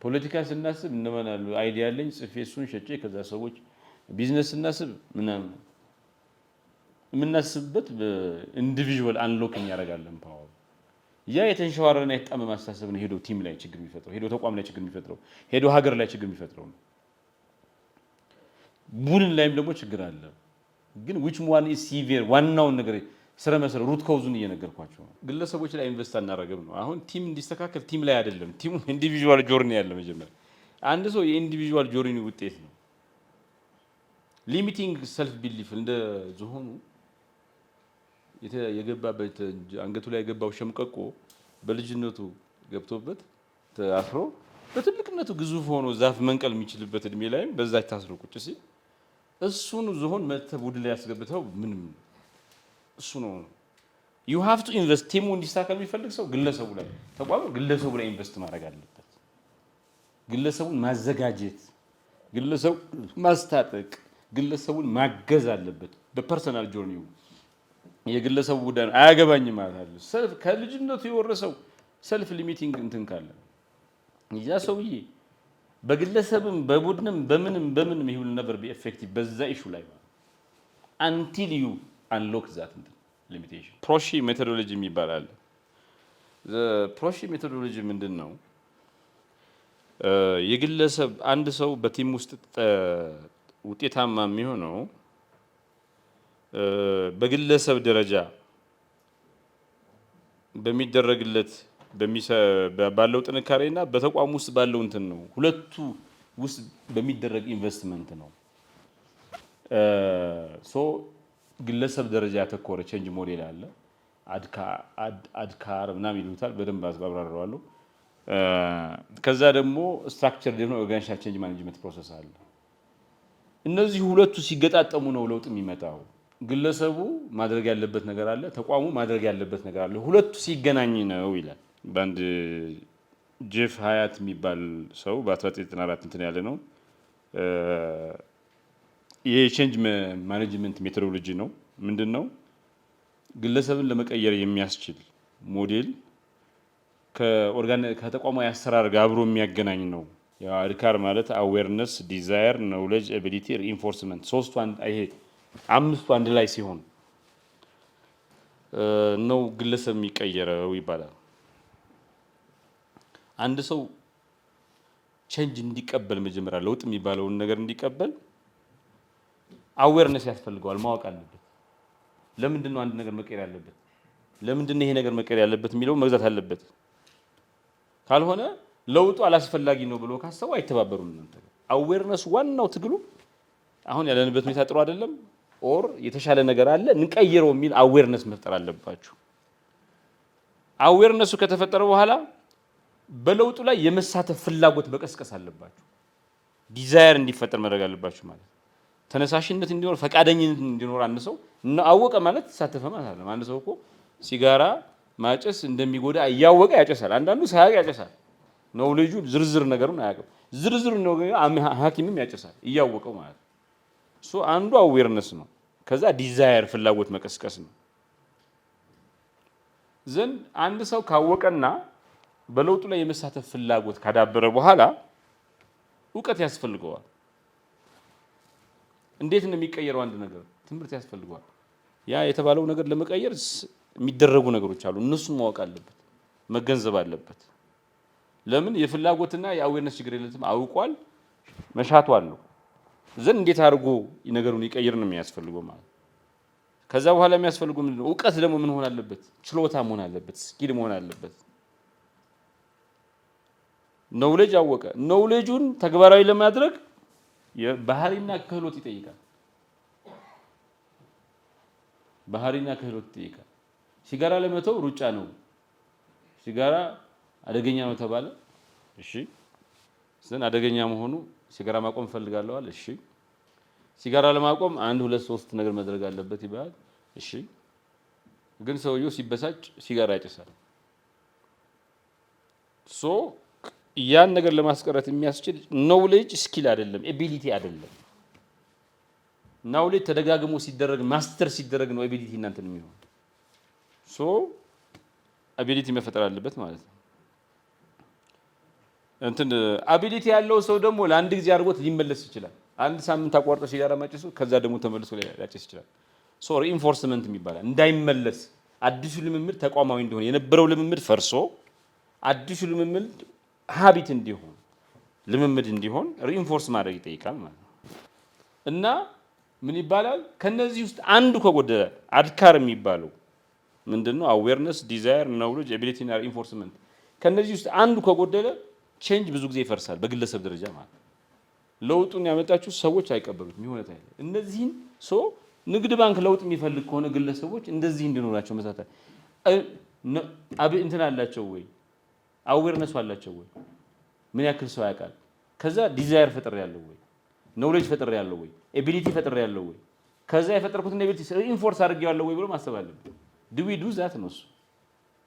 ፖለቲካ ስናስብ እነማን አሉ አይዲያ ያለኝ ጽፌ እሱን ሸጬ ከዛ ሰዎች ቢዝነስ ስናስብ ምናምን የምናስብበት ኢንዲቪጁዋል አንሎክ ያደርጋለን ፓወር ያ የተንሸዋረረና የተጣመመ አስተሳሰብ ነው ሄዶ ቲም ላይ ችግር የሚፈጥረው ሄዶ ተቋም ላይ ችግር የሚፈጥረው ሄዶ ሀገር ላይ ችግር የሚፈጥረው ነው ቡድን ላይም ደግሞ ችግር አለ ግን which one is severe ዋናውን ነገር ስረ መሰረ ሩት ኮዙን እየነገርኳቸው ነው ግለሰቦች ላይ ኢንቨስት አናረጋም ነው አሁን ቲም እንዲስተካከል ቲም ላይ አይደለም ቲሙ ኢንዲቪጁዋል ጆርኒ ያለ መጀመሪያ አንድ ሰው የኢንዲቪጁዋል ጆርኒ ውጤት ነው ሊሚቲንግ ሰልፍ ቢሊፍ እንደ ዝሆኑ የገባበት አንገቱ ላይ የገባው ሸምቀቆ በልጅነቱ ገብቶበት ተአፍሮ በትልቅነቱ ግዙፍ ሆኖ ዛፍ መንቀል የሚችልበት እድሜ ላይም በዛች ታስሮ ቁጭ ሲል እሱን ዝሆን መተህ ቡድን ላይ ያስገብተው ምንም እሱ ነው you have to invest ቲሙ እንዲስተካከል የሚፈልግ ሰው ግለሰቡ ላይ ተቋሙ ግለሰቡ ላይ ኢንቨስት ማድረግ አለበት ግለሰቡን ማዘጋጀት ግለሰቡ ማስታጠቅ ግለሰቡን ማገዝ አለበት በፐርሰናል ጆርኒው የግለሰቡ ጉዳይ አያገባኝም ማለት አይደል ሰልፍ ከልጅነቱ የወረሰው ሰልፍ ሊሚቲንግ እንትን ካለ ያ ሰውዬ በግለሰብም በቡድንም በምንም ይሁን ነበር ቢኤፌክቲቭ በዛ ኢሹ ላይ until you unlock that limitation ፕሮሺ ሜቶዶሎጂ የሚባል ፕሮሺ ሜቶዶሎጂ ምንድነው የግለሰብ አንድ ሰው በቲም ውስጥ ውጤታማ የሚሆነው በግለሰብ ደረጃ በሚደረግለት ባለው ጥንካሬና በተቋም ውስጥ ባለው እንትን ነው ሁለቱ ውስጥ በሚደረግ ኢንቨስትመንት ነው ሶ ግለሰብ ደረጃ ያተኮረ ቼንጅ ሞዴል አለ አድካር ምናምን ይሉታል በደንብ አብራራዋለሁ ከዛ ደግሞ ስትራክቸር ደግሞ ኦርጋናይዜሽናል ቼንጅ ማኔጅመንት ፕሮሰስ አለ እነዚህ ሁለቱ ሲገጣጠሙ ነው ለውጥ የሚመጣው ግለሰቡ ማድረግ ያለበት ነገር አለ ተቋሙ ማድረግ ያለበት ነገር አለ ሁለቱ ሲገናኝ ነው ይላል ባንድ ጄፍ ሃያት የሚባል ሰው በ1994 እንትን ያለ ነው የቼንጅ ማኔጅመንት ሜቶዶሎጂ ነው ምንድነው ግለሰብን ለመቀየር የሚያስችል ሞዴል ከተቋማዊ አሰራር ጋር አብሮ የሚያገናኝ ነው ያ አድካር ማለት አዌርነስ ዲዛየር ኖሌጅ ኤቢሊቲ ሪኢንፎርስመንት ሶስቱ ይሄ አምስቱ አንድ ላይ ሲሆን ነው ግለሰብ የሚቀየረው ይባላል አንድ ሰው ቼንጅ እንዲቀበል መጀመሪያ ለውጥ የሚባለውን ነገር እንዲቀበል አዌርነስ ያስፈልገዋል ማወቅ አለበት ለምንድን ነው አንድ ነገር መቀየር ያለበት ለምንድን ነው ይሄ ነገር መቀየር ያለበት የሚለው መግዛት አለበት ካልሆነ ለውጡ አላስፈላጊ ነው ብሎ ካሰቡ አይተባበሩም እናንተ አዌርነስ ዋናው ትግሉ አሁን ያለንበት ሁኔታ ጥሩ አይደለም ኦር የተሻለ ነገር አለ እንቀይረው የሚል አዌርነስ መፍጠር አለባችሁ አዌርነሱ ከተፈጠረ በኋላ በለውጡ ላይ የመሳተፍ ፍላጎት መቀስቀስ አለባችሁ ዲዛየር እንዲፈጠር ማድረግ አለባችሁ ማለት ተነሳሽነት እንዲኖር ፈቃደኝነት እንዲኖር አንድ ሰው አወቀ ማለት ተሳተፈ ማለት አይደለም አንድ ሰው እኮ ሲጋራ ማጨስ እንደሚጎዳ ያወቀ ያጨሳል አንዳንዱ ሳያውቅ ያጨሳል ነው ልጁ ዝርዝር ነገሩን አያውቅም ዝርዝር ነው ሐኪምም ያጨሳል እያወቀው ማለት ሶ አንዱ አዌርነስ ነው ከዛ ዲዛየር ፍላጎት መቀስቀስ ነው ዘንድ አንድ ሰው ካወቀና በለውጡ ላይ የመሳተፍ ፍላጎት ካዳበረ በኋላ ዕውቀት ያስፈልገዋል እንዴት ነው የሚቀየረው አንድ ነገር ትምህርት ያስፈልገዋል ያ የተባለው ነገር ለመቀየር የሚደረጉ ነገሮች አሉ እነሱን ማወቅ አለበት መገንዘብ አለበት ለምን የፍላጎትና የአዌርነስ ችግር የለትም አውቋል መሻቱ አለው ዘንድ እንዴት አድርጎ ነገሩን ይቀይር ነው የሚያስፈልገው ማለት ከዛ በኋላ የሚያስፈልገው ምንድነው ዕውቀት ደግሞ ምን ሆነ አለበት ችሎታ መሆን አለበት ስኪል መሆን አለበት ኖሌጅ አወቀ ኖሌጁን ተግባራዊ ለማድረግ የባህሪና ክህሎት ይጠይቃል ባህሪና ክህሎት ይጠይቃል ሲጋራ ለመተው ሩጫ ነው ሲጋራ አደገኛ ነው ተባለ እሺ ስለዚህ አደገኛ መሆኑ ሲጋራ ማቆም ፈልጋለሁ አለ። እሺ ሲጋራ ለማቆም 1 2 3 ነገር ማድረግ አለበት ይባላል። እሺ ግን ሰውየው ሲበሳጭ ሲጋራ ያጨሳል። ሶ ያን ነገር ለማስቀረት የሚያስችል ኖውሌጅ ስኪል አይደለም፣ ኤቢሊቲ አይደለም። ኖውሌጅ ተደጋግሞ ሲደረግ ማስተር ሲደረግ ነው ኤቢሊቲ እናንተን የሚሆን። ሶ አቢሊቲ መፈጠር አለበት ማለት ነው። እንትን አቢሊቲ ያለው ሰው ደግሞ ለአንድ ጊዜ አድርጎት ሊመለስ ይችላል። አንድ ሳምንት አቋርጦ ሲጋራ ማጨሱ ከዛ ደግሞ ተመልሶ ሊያጨስ ይችላል። ሶ ሪኢንፎርስመንት የሚባል እንዳይመለስ አዲሱ ልምምድ ተቋማዊ እንዲሆን የነበረው ልምምድ ፈርሶ አዲሱ ልምምድ ሀቢት እንዲሆን ልምምድ እንዲሆን ሪኢንፎርስ ማድረግ ይጠይቃል ማለት ነው። እና ምን ይባላል ከነዚህ ውስጥ አንዱ ከጎደለ አድካር የሚባለው ምንድነው? አዌርነስ፣ ዲዛየር፣ ኖውሌጅ፣ ኤቢሊቲ እና ሪኢንፎርስመንት ከነዚህ ውስጥ አንዱ ከጎደለ ቼንጅ ብዙ ጊዜ ይፈርሳል በግለሰብ ደረጃ ማለት ነው። ለውጡን ያመጣችሁ ሰዎች አይቀበሉትም ይሆነታ አይደል? እነዚህን ንግድ ባንክ ለውጥ የሚፈልግ ከሆነ ግለሰቦች እንደዚህ እንዲኖራቸው መሳታ እንትን አላቸው ወይ? አዌርነሱ አላቸው ወይ? ምን ያክል ሰው ያውቃል? ከዛ ዲዛየር ፈጥር ያለው ወይ? ኖውሌጅ ፈጥር ያለው ወይ? ኤቢሊቲ ፈጥር ያለው ወይ? ከዛ የፈጠርኩትን ኤቢሊቲ ኢንፎርስ አድርጌዋለሁ ወይ ብሎ ማሰብ አለብን። ዱ ዊ ዱ ዛት ነው እሱ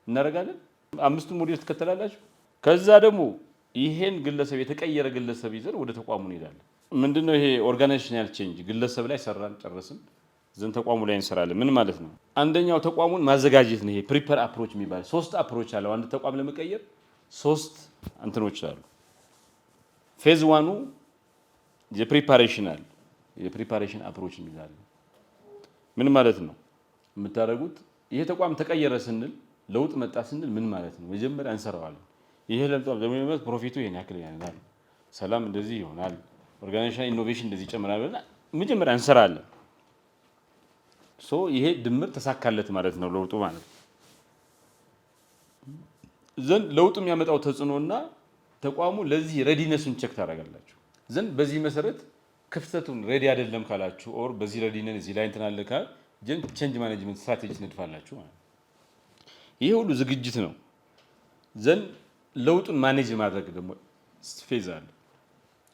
እናደርጋለን። 5ቱን ሞዴል ትከተላላችሁ። ከዛ ደግሞ ይሄን ግለሰብ የተቀየረ ግለሰብ ይዘን ወደ ተቋሙ እንሄዳለን። ምንድነው ይሄ ኦርጋናይዜሽናል ቼንጅ? ግለሰብ ላይ ሰራን ጨረስን፣ ዘን ተቋሙ ላይ እንሰራለን። ምን ማለት ነው? አንደኛው ተቋሙን ማዘጋጀት ነው። ይሄ ፕሪፐር አፕሮች የሚባል 3 አፕሮች አለው። አንድ ተቋም ለመቀየር 3 እንትኖች አሉ። ፌዝ 1ኑ የፕሪፓሬሽን አፕሮች የሚባል ምን ማለት ነው? የምታደርጉት ይሄ ተቋም ተቀየረ ስንል ለውጥ መጣ ስንል ምን ማለት ነው? መጀመሪያ እንሰራዋለን። ይሄ ለምሳሌ ፕሮፊቱ ይሄን ያክል ያናል፣ ሰላም እንደዚህ ይሆናል፣ ኦርጋናይዜሽናል ኢኖቬሽን እንደዚህ ይጨምራል ብለን መጀመሪያ እንሰራለን። ሶ ይሄ ድምር ተሳካለት ማለት ነው ለውጡ ማለት ነው። ዘንድ ለውጡ የሚያመጣው ተጽዕኖና ተቋሙ ለዚህ ሬዲነሱን ቼክ ታደርጋላችሁ። ዘንድ በዚህ መሰረት ክፍተቱን ሬዲ አይደለም ካላችሁ ኦር በዚህ ሬዲ ነን እዚህ ላይ እንትን አለ ካል ቼንጅ ማኔጅመንት ስትራቴጂ ትነድፋላችሁ ማለት ነው። ይሄ ሁሉ ዝግጅት ነው። ዘንድ ለውጡን ማኔጅ ማድረግ ደግሞ ፌዝ አለ።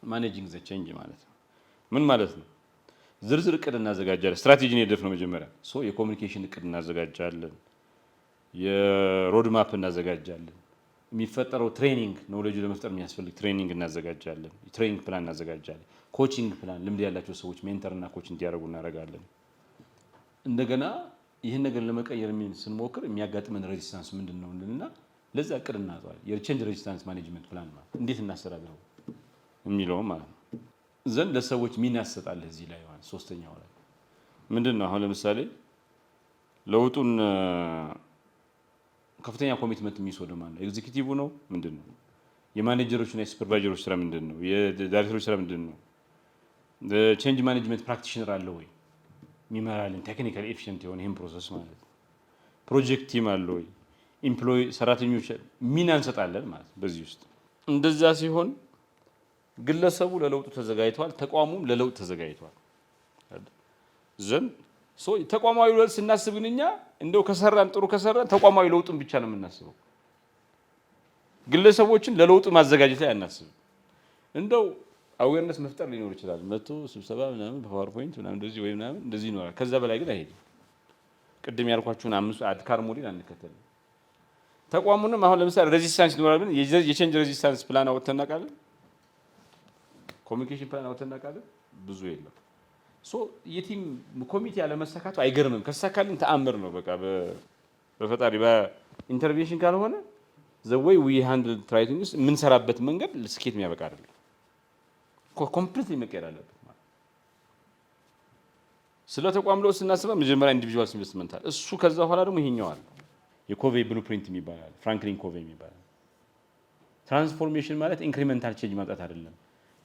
ማኔጂንግ ዘ ቼንጅ ማለት ነው። ምን ማለት ነው? ዝርዝር እቅድ እናዘጋጃለን። ስትራቴጂ ነው የደፍነው መጀመሪያ። ሶ የኮሚኒኬሽን እቅድ እናዘጋጃለን። የሮድ ማፕ እናዘጋጃለን። የሚፈጠረው ትሬኒንግ ኖሌጅ ለመፍጠር የሚያስፈልግ ትሬኒንግ እናዘጋጃለን። ትሬኒንግ ፕላን እናዘጋጃለን። ኮቺንግ ፕላን ልምድ ያላቸው ሰዎች ሜንተር እና ኮች እንዲያደርጉ እናደርጋለን። እንደገና ይህን ነገር ለመቀየር ስንሞክር የሚያጋጥመን ሬዚስታንስ ምንድን ነው እንልና ለዛ እቅድ እናዘዋለን። የቼንጅ ሬዚስታንስ ማኔጅመንት ፕላን ማለት እንዴት እናስተዳድረው የሚለው ማለት ነው። ዘንድ ለሰዎች ሚና ያሰጣልህ እዚህ ላይ ማለት ሶስተኛው ላይ ምንድን ነው? አሁን ለምሳሌ ለውጡን ከፍተኛ ኮሚትመንት የሚወስደው ማለት ነው ኤግዚኪዩቲቭ ነው ምንድን ነው? የማኔጀሮች እና የሱፐርቫይዘሮች ስራ ምንድን ነው? የዳይሬክተሮች ስራ ምንድን ነው? ቼንጅ ማኔጅመንት ፕራክቲሽነር አለ ወይ የሚመራልን ቴክኒካል ኤፊሽንት የሆነ ይህን ፕሮሰስ ማለት ነው። ፕሮጀክት ቲም አለ ወይ? ኢምፕሎይ ሰራተኞች ሚና እንሰጣለን ማለት በዚህ ውስጥ። እንደዛ ሲሆን ግለሰቡ ለለውጡ ተዘጋጅቷል፣ ተቋሙም ለለውጥ ተዘጋጅቷል። ዘንድ ተቋማዊ ለውጥ ስናስብ ግን እኛ እንደው ከሰራን ጥሩ ከሰራን ተቋማዊ ለውጡን ብቻ ነው የምናስበው። ግለሰቦችን ለለውጡ ማዘጋጀት ላይ አናስብም። እንደው አዌርነስ መፍጠር ሊኖር ይችላል። መቶ ስብሰባ ምናምን በፓወርፖይንት ምናምን እንደዚህ ወይ ምናምን እንደዚህ ይኖራል። ከዛ በላይ ግን አይሄድም። ቅድም ያልኳችሁን 5 አድካር ሞዴል አንከተልም። ተቋሙንም አሁን ለምሳሌ ሬዚስታንስ ይኖራል ብለን የቼንጅ ሬዚስታንስ ፕላን አወጥተን እናውቃለን። ኮሚኒኬሽን ፕላን አወጥተን እናውቃለን። ብዙ የለም። ሶ የቲም ኮሚቴ ያለመሳካቱ አይገርምም። ከሳካልን ተአምር ነው። በቃ በፈጣሪ በኢንተርቬንሽን ካልሆነ ዘ ዌይ ዊ ሃንድል ትራይቲንግስ የምንሰራበት መንገድ ስኬት የሚያበቃ አይደለም። ኮምፕሊትሊ መቀየር አለበት ማለት። ስለ ተቋም ለውጥ ስናስበ መጀመሪያ ኢንዲቪጁዋልስ ኢንቨስትመንት አለ። እሱ ከዛ በኋላ ደግሞ ይሄኛው አለ። የኮቬ ብሉፕሪንት የሚባል ፍራንክሊን ኮቬ የሚባል ትራንስፎርሜሽን ማለት ኢንክሪመንታል ቼንጅ ማምጣት አይደለም።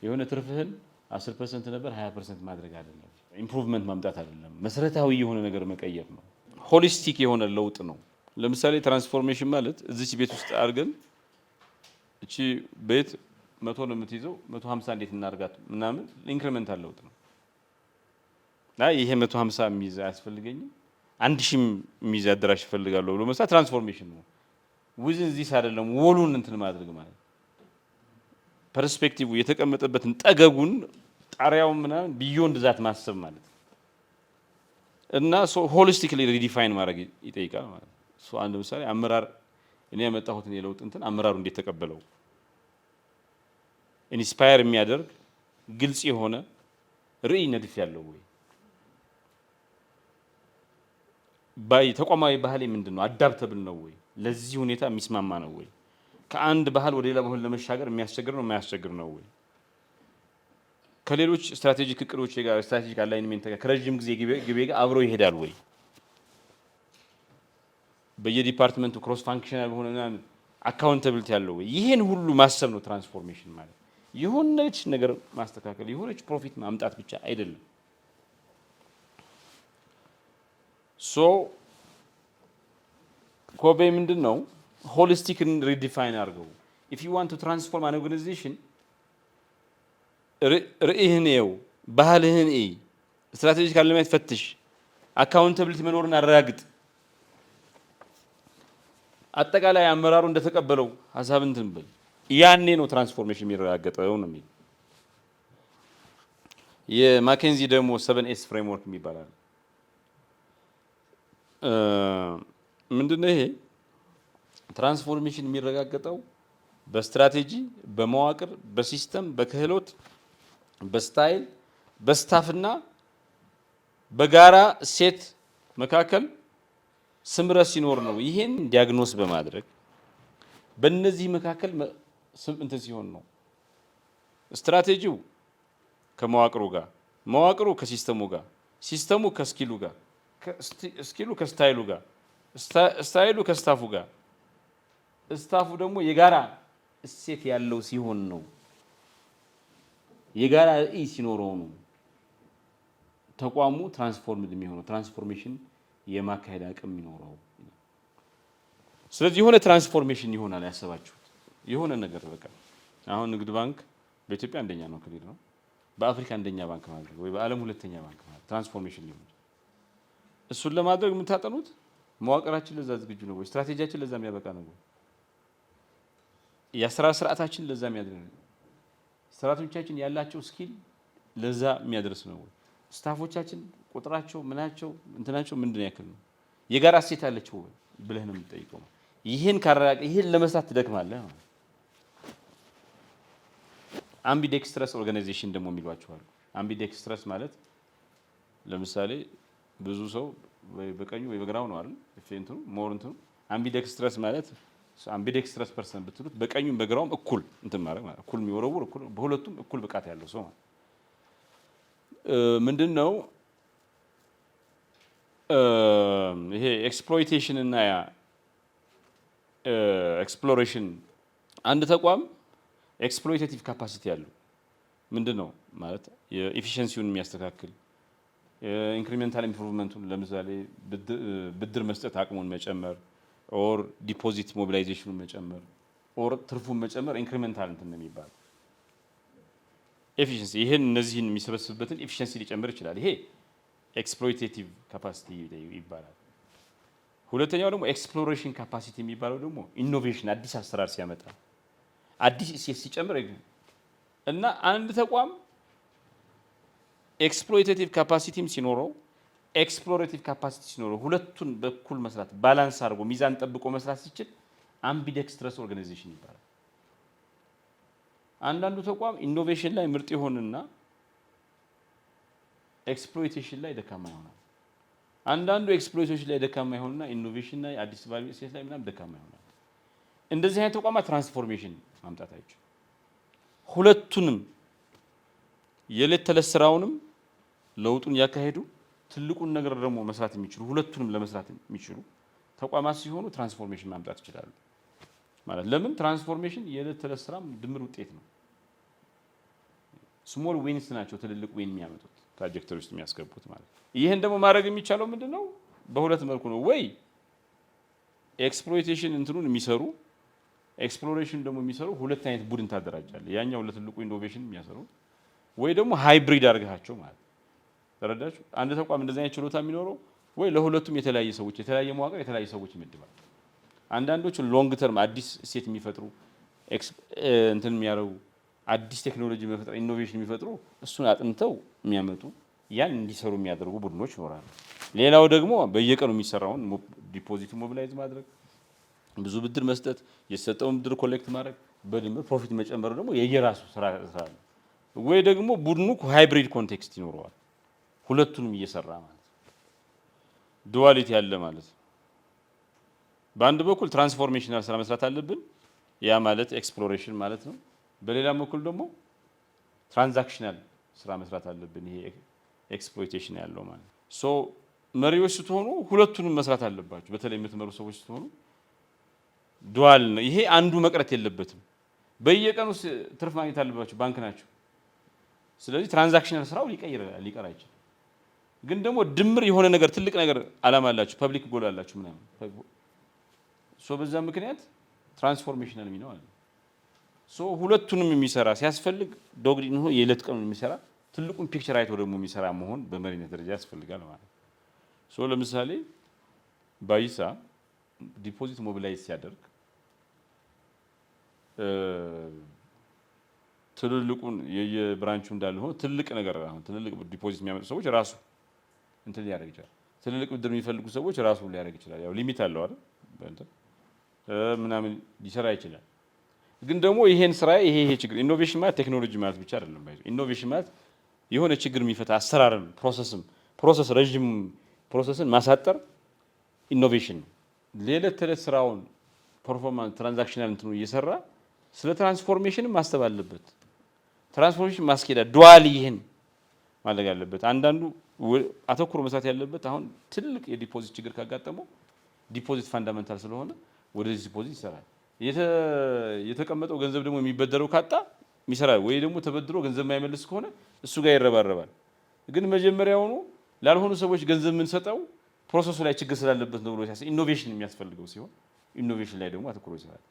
የሆነ ትርፍህን 10% ነበር 20% ማድረግ አይደለም። ኢምፕሩቭመንት ማምጣት አይደለም። መሰረታዊ የሆነ ነገር መቀየር ነው። ሆሊስቲክ የሆነ ለውጥ ነው። ለምሳሌ ትራንስፎርሜሽን ማለት እዚች ቤት ውስጥ አድርገን እቺ ቤት 100 ነው የምትይዘው 150 እንዴት እናርጋት ምናምን ኢንክሪመንታል ለውጥ ነው። ይሄ 150 የሚይዝ አያስፈልገኝም 1000 የሚይዝ አዳራሽ እፈልጋለሁ ብሎ መስራት ትራንስፎርሜሽን ነው። ዊዝን ዚስ አይደለም ወሉን እንትን ማድረግ ማለት ፐርስፔክቲቭ የተቀመጠበትን ጠገጉን ጣሪያውን ምናምን ቢዮንድ ዛት ማሰብ ማለት እና ሶ ሆሊስቲክሊ ሪዲፋይን ማድረግ ይጠይቃል ማለት ነው። ሶ አንድ ምሳሌ አመራር እኔ ያመጣሁትን የለውጥ እንትን አመራሩ እንዴት ተቀበለው ኢንስፓየር የሚያደርግ ግልጽ የሆነ ርዕይ ነድፍ ያለው ወይ ባይ ተቋማዊ ባህል ምንድነው አዳፕተብል ነው ወይ ለዚህ ሁኔታ የሚስማማ ነው ወይ ከአንድ ባህል ወደ ሌላ ባህል ለመሻገር የሚያስቸግር ነው የማያስቸግር ነው ወይ ከሌሎች ስትራቴጂክ እቅዶች ጋር ስትራቴጂክ አላይንመንት ጋር ከረጅም ጊዜ ግቤ ጋር አብሮ ይሄዳል ወይ በየዲፓርትመንቱ ክሮስ ፋንክሽናል ሆነና አካውንታቢሊቲ ያለው ወይ ይሄን ሁሉ ማሰብ ነው ትራንስፎርሜሽን ማለት የሆነች ነገር ማስተካከል የሆነች ፕሮፊት ማምጣት ብቻ አይደለም። ሶ ኮቤ ምንድነው ሆሊስቲክ ሪዲፋይን አድርገው if you want to transform an organization ርዕይህን ነው ባህልህን ስትራቴጂክ አለማየት ፈትሽ አካውንታቢሊቲ መኖርን አረጋግጥ አጠቃላይ አመራሩ እንደተቀበለው ሐሳብ እንትን በል ያኔ ነው ትራንስፎርሜሽን የሚረጋገጠው ነው የሚል የማኬንዚ ደግሞ 7S ፍሬምወርክ የሚባላል ምንድነው ይሄ ትራንስፎርሜሽን የሚረጋገጠው በስትራቴጂ በመዋቅር በሲስተም በክህሎት በስታይል በስታፍና በጋራ ሴት መካከል ስምረት ሲኖር ነው ይሄን ዲያግኖስ በማድረግ በእነዚህ መካከል እንትን ሲሆን ነው ስትራቴጂው ከመዋቅሩ ጋር መዋቅሩ ከሲስተሙ ጋር ሲስተሙ ከስኪሉ ጋር ስኪሉ ከስታይሉ ጋር ስታይሉ ከስታፉ ጋር ስታፉ ደግሞ የጋራ እሴት ያለው ሲሆን ነው የጋራ ኢ ሲኖረው ነው ተቋሙ ትራንስፎርምድ የሚሆነው ትራንስፎርሜሽን የማካሄድ አቅም ይኖረው ስለዚህ የሆነ ትራንስፎርሜሽን ይሆናል ያሰባችሁት የሆነ ነገር በቃ አሁን ንግድ ባንክ በኢትዮጵያ አንደኛ ነው ክሊር ነው በአፍሪካ አንደኛ ባንክ ማለት ወይ በዓለም ሁለተኛ ባንክ ማለት ትራንስፎርሜሽን ሊሆን እሱን ለማድረግ የምታጠኑት መዋቅራችን ለዛ ዝግጁ ነው ወይ ስትራቴጂያችን ለዛ የሚያበቃ ነው ወይ የአሰራር ስርዓታችን ለዛ የሚያደርስ ነው ሰራተኞቻችን ያላቸው ስኪል ለዛ የሚያደርስ ነው ወይ ስታፎቻችን ቁጥራቸው ምናቸው እንትናቸው ምንድነው ያክል ነው የጋራ እሴት አለችው ወይ ብለህ ነው የምትጠይቀው ይሄን ካራቀ ይሄን ለመስራት ትደክማለህ አምቢዴክስትረስ ኦርጋናይዜሽን ደግሞ የሚሏቸዋል አምቢዴክስትረስ ማለት ለምሳሌ ብዙ ሰው ወይ በቀኙ ወይ በግራው ነው አይደል እንትኑ ሞር እንትኑ አምቢዴክስትረስ ማለት አምቢዴክስትረስ ፐርሰን ብትሉት በቀኙም በግራውም እኩል እንትን ማለት እኩል የሚወረውር እኩል በሁለቱም እኩል ብቃት ያለው ሰው ማለት ምንድነው ይሄ ኤክስፕሎይቴሽን እና ኤክስፕሎሬሽን አንድ ተቋም ኤክስፕሎይቴቲቭ ካፓሲቲ ያለው ምንድነው ማለት የኤፊሺየንሲውን የሚያስተካክል ኢንክሪሜንታል ኢምፕሩቭመንቱን ለምሳሌ ብድር መስጠት አቅሙን መጨመር ኦር ዲፖዚት ሞቢላይዜሽኑን መጨመር ኦር ትርፉን መጨመር ኢንክሪሜንታል እንትን ነው የሚባለው ኤፊሺየንሲ ይሄን እነዚህን የሚሰበስብበትን ኤፊሺየንሲ ሊጨምር ይችላል ይሄ ኤክስፕሎይቴቲቭ ካፓሲቲ ይባላል ሁለተኛው ደግሞ ኤክስፕሎሬሽን ካፓሲቲ የሚባለው ደግሞ ኢኖቬሽን አዲስ አሰራር ሲያመጣ አዲስ እሴት ሲጨምር እና አንድ ተቋም ኤክስፕሎይቴቲቭ ካፓሲቲም ሲኖረው ኤክስፕሎሬቲቭ ካፓሲቲ ሲኖረው ሁለቱን በኩል መስራት ባላንስ አድርጎ ሚዛን ጠብቆ መስራት ሲችል አምቢዴክስትረስ ኦርጋናይዜሽን ይባላል አንዳንዱ ተቋም ኢኖቬሽን ላይ ምርጥ ይሆንና ኤክስፕሎይቴሽን ላይ ደካማ ይሆናል አንዳንዱ ኤክስፕሎይቴሽን ላይ ደካማ ይሆንና ኢኖቬሽን ላይ አዲስ ቫልዩ እሴት ላይ ምናምን ደካማ ይሆናል እንደዚህ አይነት ተቋማት ትራንስፎርሜሽን ማምጣት አይችልም ሁለቱንም የሌት ተለት ስራውንም ለውጡን ያካሄዱ ትልቁን ነገር ደግሞ መስራት የሚችሉ ሁለቱንም ለመስራት የሚችሉ ተቋማት ሲሆኑ ትራንስፎርሜሽን ማምጣት ይችላሉ ማለት ለምን ትራንስፎርሜሽን የሌት ተለት ስራም ድምር ውጤት ነው ስሞል ዊንስ ናቸው ትልልቅ ዊን የሚያመጡት ትራጀክተሪ ውስጥ የሚያስገቡት ማለት ይሄን ደግሞ ማድረግ የሚቻለው ምንድነው በሁለት መልኩ ነው ወይ ኤክስፕሎይቴሽን እንትኑን የሚሰሩ ኤክስፕሎሬሽን ደግሞ የሚሰሩ ሁለት አይነት ቡድን ታደራጃለህ ያኛው ለትልቁ ኢኖቬሽን የሚያሰሩ ወይ ደግሞ ሃይብሪድ አድርጋቸው ማለት ተረዳችሁ አንድ ተቋም እንደዚህ አይነት ችሎታ የሚኖረው ወይ ለሁለቱም የተለያየ ሰዎች የተለያየ መዋቅር የተለያየ ሰዎች ይመድባል አንዳንዶቹ ሎንግ ተርም አዲስ ሴት የሚፈጥሩ እንትን የሚያረው አዲስ ቴክኖሎጂ መፍጠር ኢኖቬሽን የሚፈጥሩ እሱን አጥንተው የሚያመጡ ያን እንዲሰሩ የሚያደርጉ ቡድኖች ይኖራሉ። ሌላው ደግሞ በየቀኑ የሚሰራውን ዲፖዚት ሞቢላይዝ ማድረግ፣ ብዙ ብድር መስጠት፣ የተሰጠውን ብድር ኮሌክት ማድረግ፣ በድምር ፕሮፊት መጨመር ደግሞ የየራሱ ስራ ነው። ወይ ደግሞ ቡድኑ ሃይብሪድ ኮንቴክስት ይኖረዋል፣ ሁለቱንም እየሰራ ማለት ነው። ዱዋሊቲ ያለ ማለት ነው። በአንድ በኩል ትራንስፎርሜሽናል ስራ መስራት አለብን፣ ያ ማለት ኤክስፕሎሬሽን ማለት ነው። በሌላ በኩል ደግሞ ትራንዛክሽናል ስራ መስራት አለብን፣ ይሄ ኤክስፕሎይቴሽን ያለው ማለት ነው። ሶ መሪዎች ስትሆኑ ሁለቱንም መስራት አለባችሁ። በተለይ የምትመሩ ሰዎች ስትሆኑ ዱዋል ነው ይሄ፣ አንዱ መቅረት የለበትም። በየቀኑ ትርፍ ማግኘት አለባችሁ፣ ባንክ ናቸው። ስለዚህ ትራንዛክሽናል ስራው ሊቀር አይችልም። ግን ደግሞ ድምር የሆነ ነገር ትልቅ ነገር አላማ አላችሁ፣ ፐብሊክ ጎል አላችሁ ምናምን። ሶ በዛ ምክንያት ትራንስፎርሜሽናል ሚናው አለ። ሶ ሁለቱንም የሚሰራ ሲያስፈልግ ዶግሪን ሆኖ የዕለት ቀኑን የሚሰራ ትልቁን ፒክቸር አይቶ ደግሞ የሚሰራ መሆን በመሪነት ደረጃ ያስፈልጋል ማለት ነው። ሶ ለምሳሌ ባይሳ ዲፖዚት ሞቢላይዝ ሲያደርግ ትልልቁን የየብራንቹ እንዳለ ሆኖ ትልቅ ነገር አሁን ትልልቅ ዲፖዚት የሚያመጡ ሰዎች ራሱ እንትን ሊያደርግ ይችላል። ትልልቅ ብድር የሚፈልጉ ሰዎች ራሱ ሊያደርግ ይችላል። ያው ሊሚት አለው አይደል በእንትን ምናምን ሊሰራ ይችላል። ግን ደግሞ ይሄን ስራ ይሄ ችግር ኢኖቬሽን ማለት ቴክኖሎጂ ማለት ብቻ አይደለም። ኢኖቬሽን ማለት የሆነ ችግር የሚፈታ አሰራርን ፕሮሰስ ረጅም ፕሮሰስን ማሳጠር ኢኖቬሽን ነው። ለዕለት ተዕለት ስራውን ፐርፎርማንስ ትራንዛክሽናል እንትኑ እየሰራ ስለ ትራንስፎርሜሽን ማሰብ አለበት። ትራንስፎርሜሽን ማስኬዳ ዱዋሊ ይሄን ማድረግ አለበት። አንዳንዱ አተኩሮ መስራት ያለበት አሁን ትልቅ የዲፖዚት ችግር ካጋጠመው ዲፖዚት ፋንዳሜንታል ስለሆነ ወደዚህ ዲፖዚት ይሰራል። የተቀመጠው ገንዘብ ደግሞ የሚበደረው ካጣ ይሰራል። ወይ ደግሞ ተበድሮ ገንዘብ የማይመልስ ከሆነ እሱ ጋር ይረባረባል። ግን መጀመሪያውኑ ላልሆኑ ሰዎች ገንዘብ የምንሰጠው ፕሮሰሱ ላይ ችግር ስላለበት ነው ብሎ ሲያስብ ኢኖቬሽን የሚያስፈልገው ሲሆን ኢኖቬሽን ላይ ደግሞ አተኩሮ ይሰራል።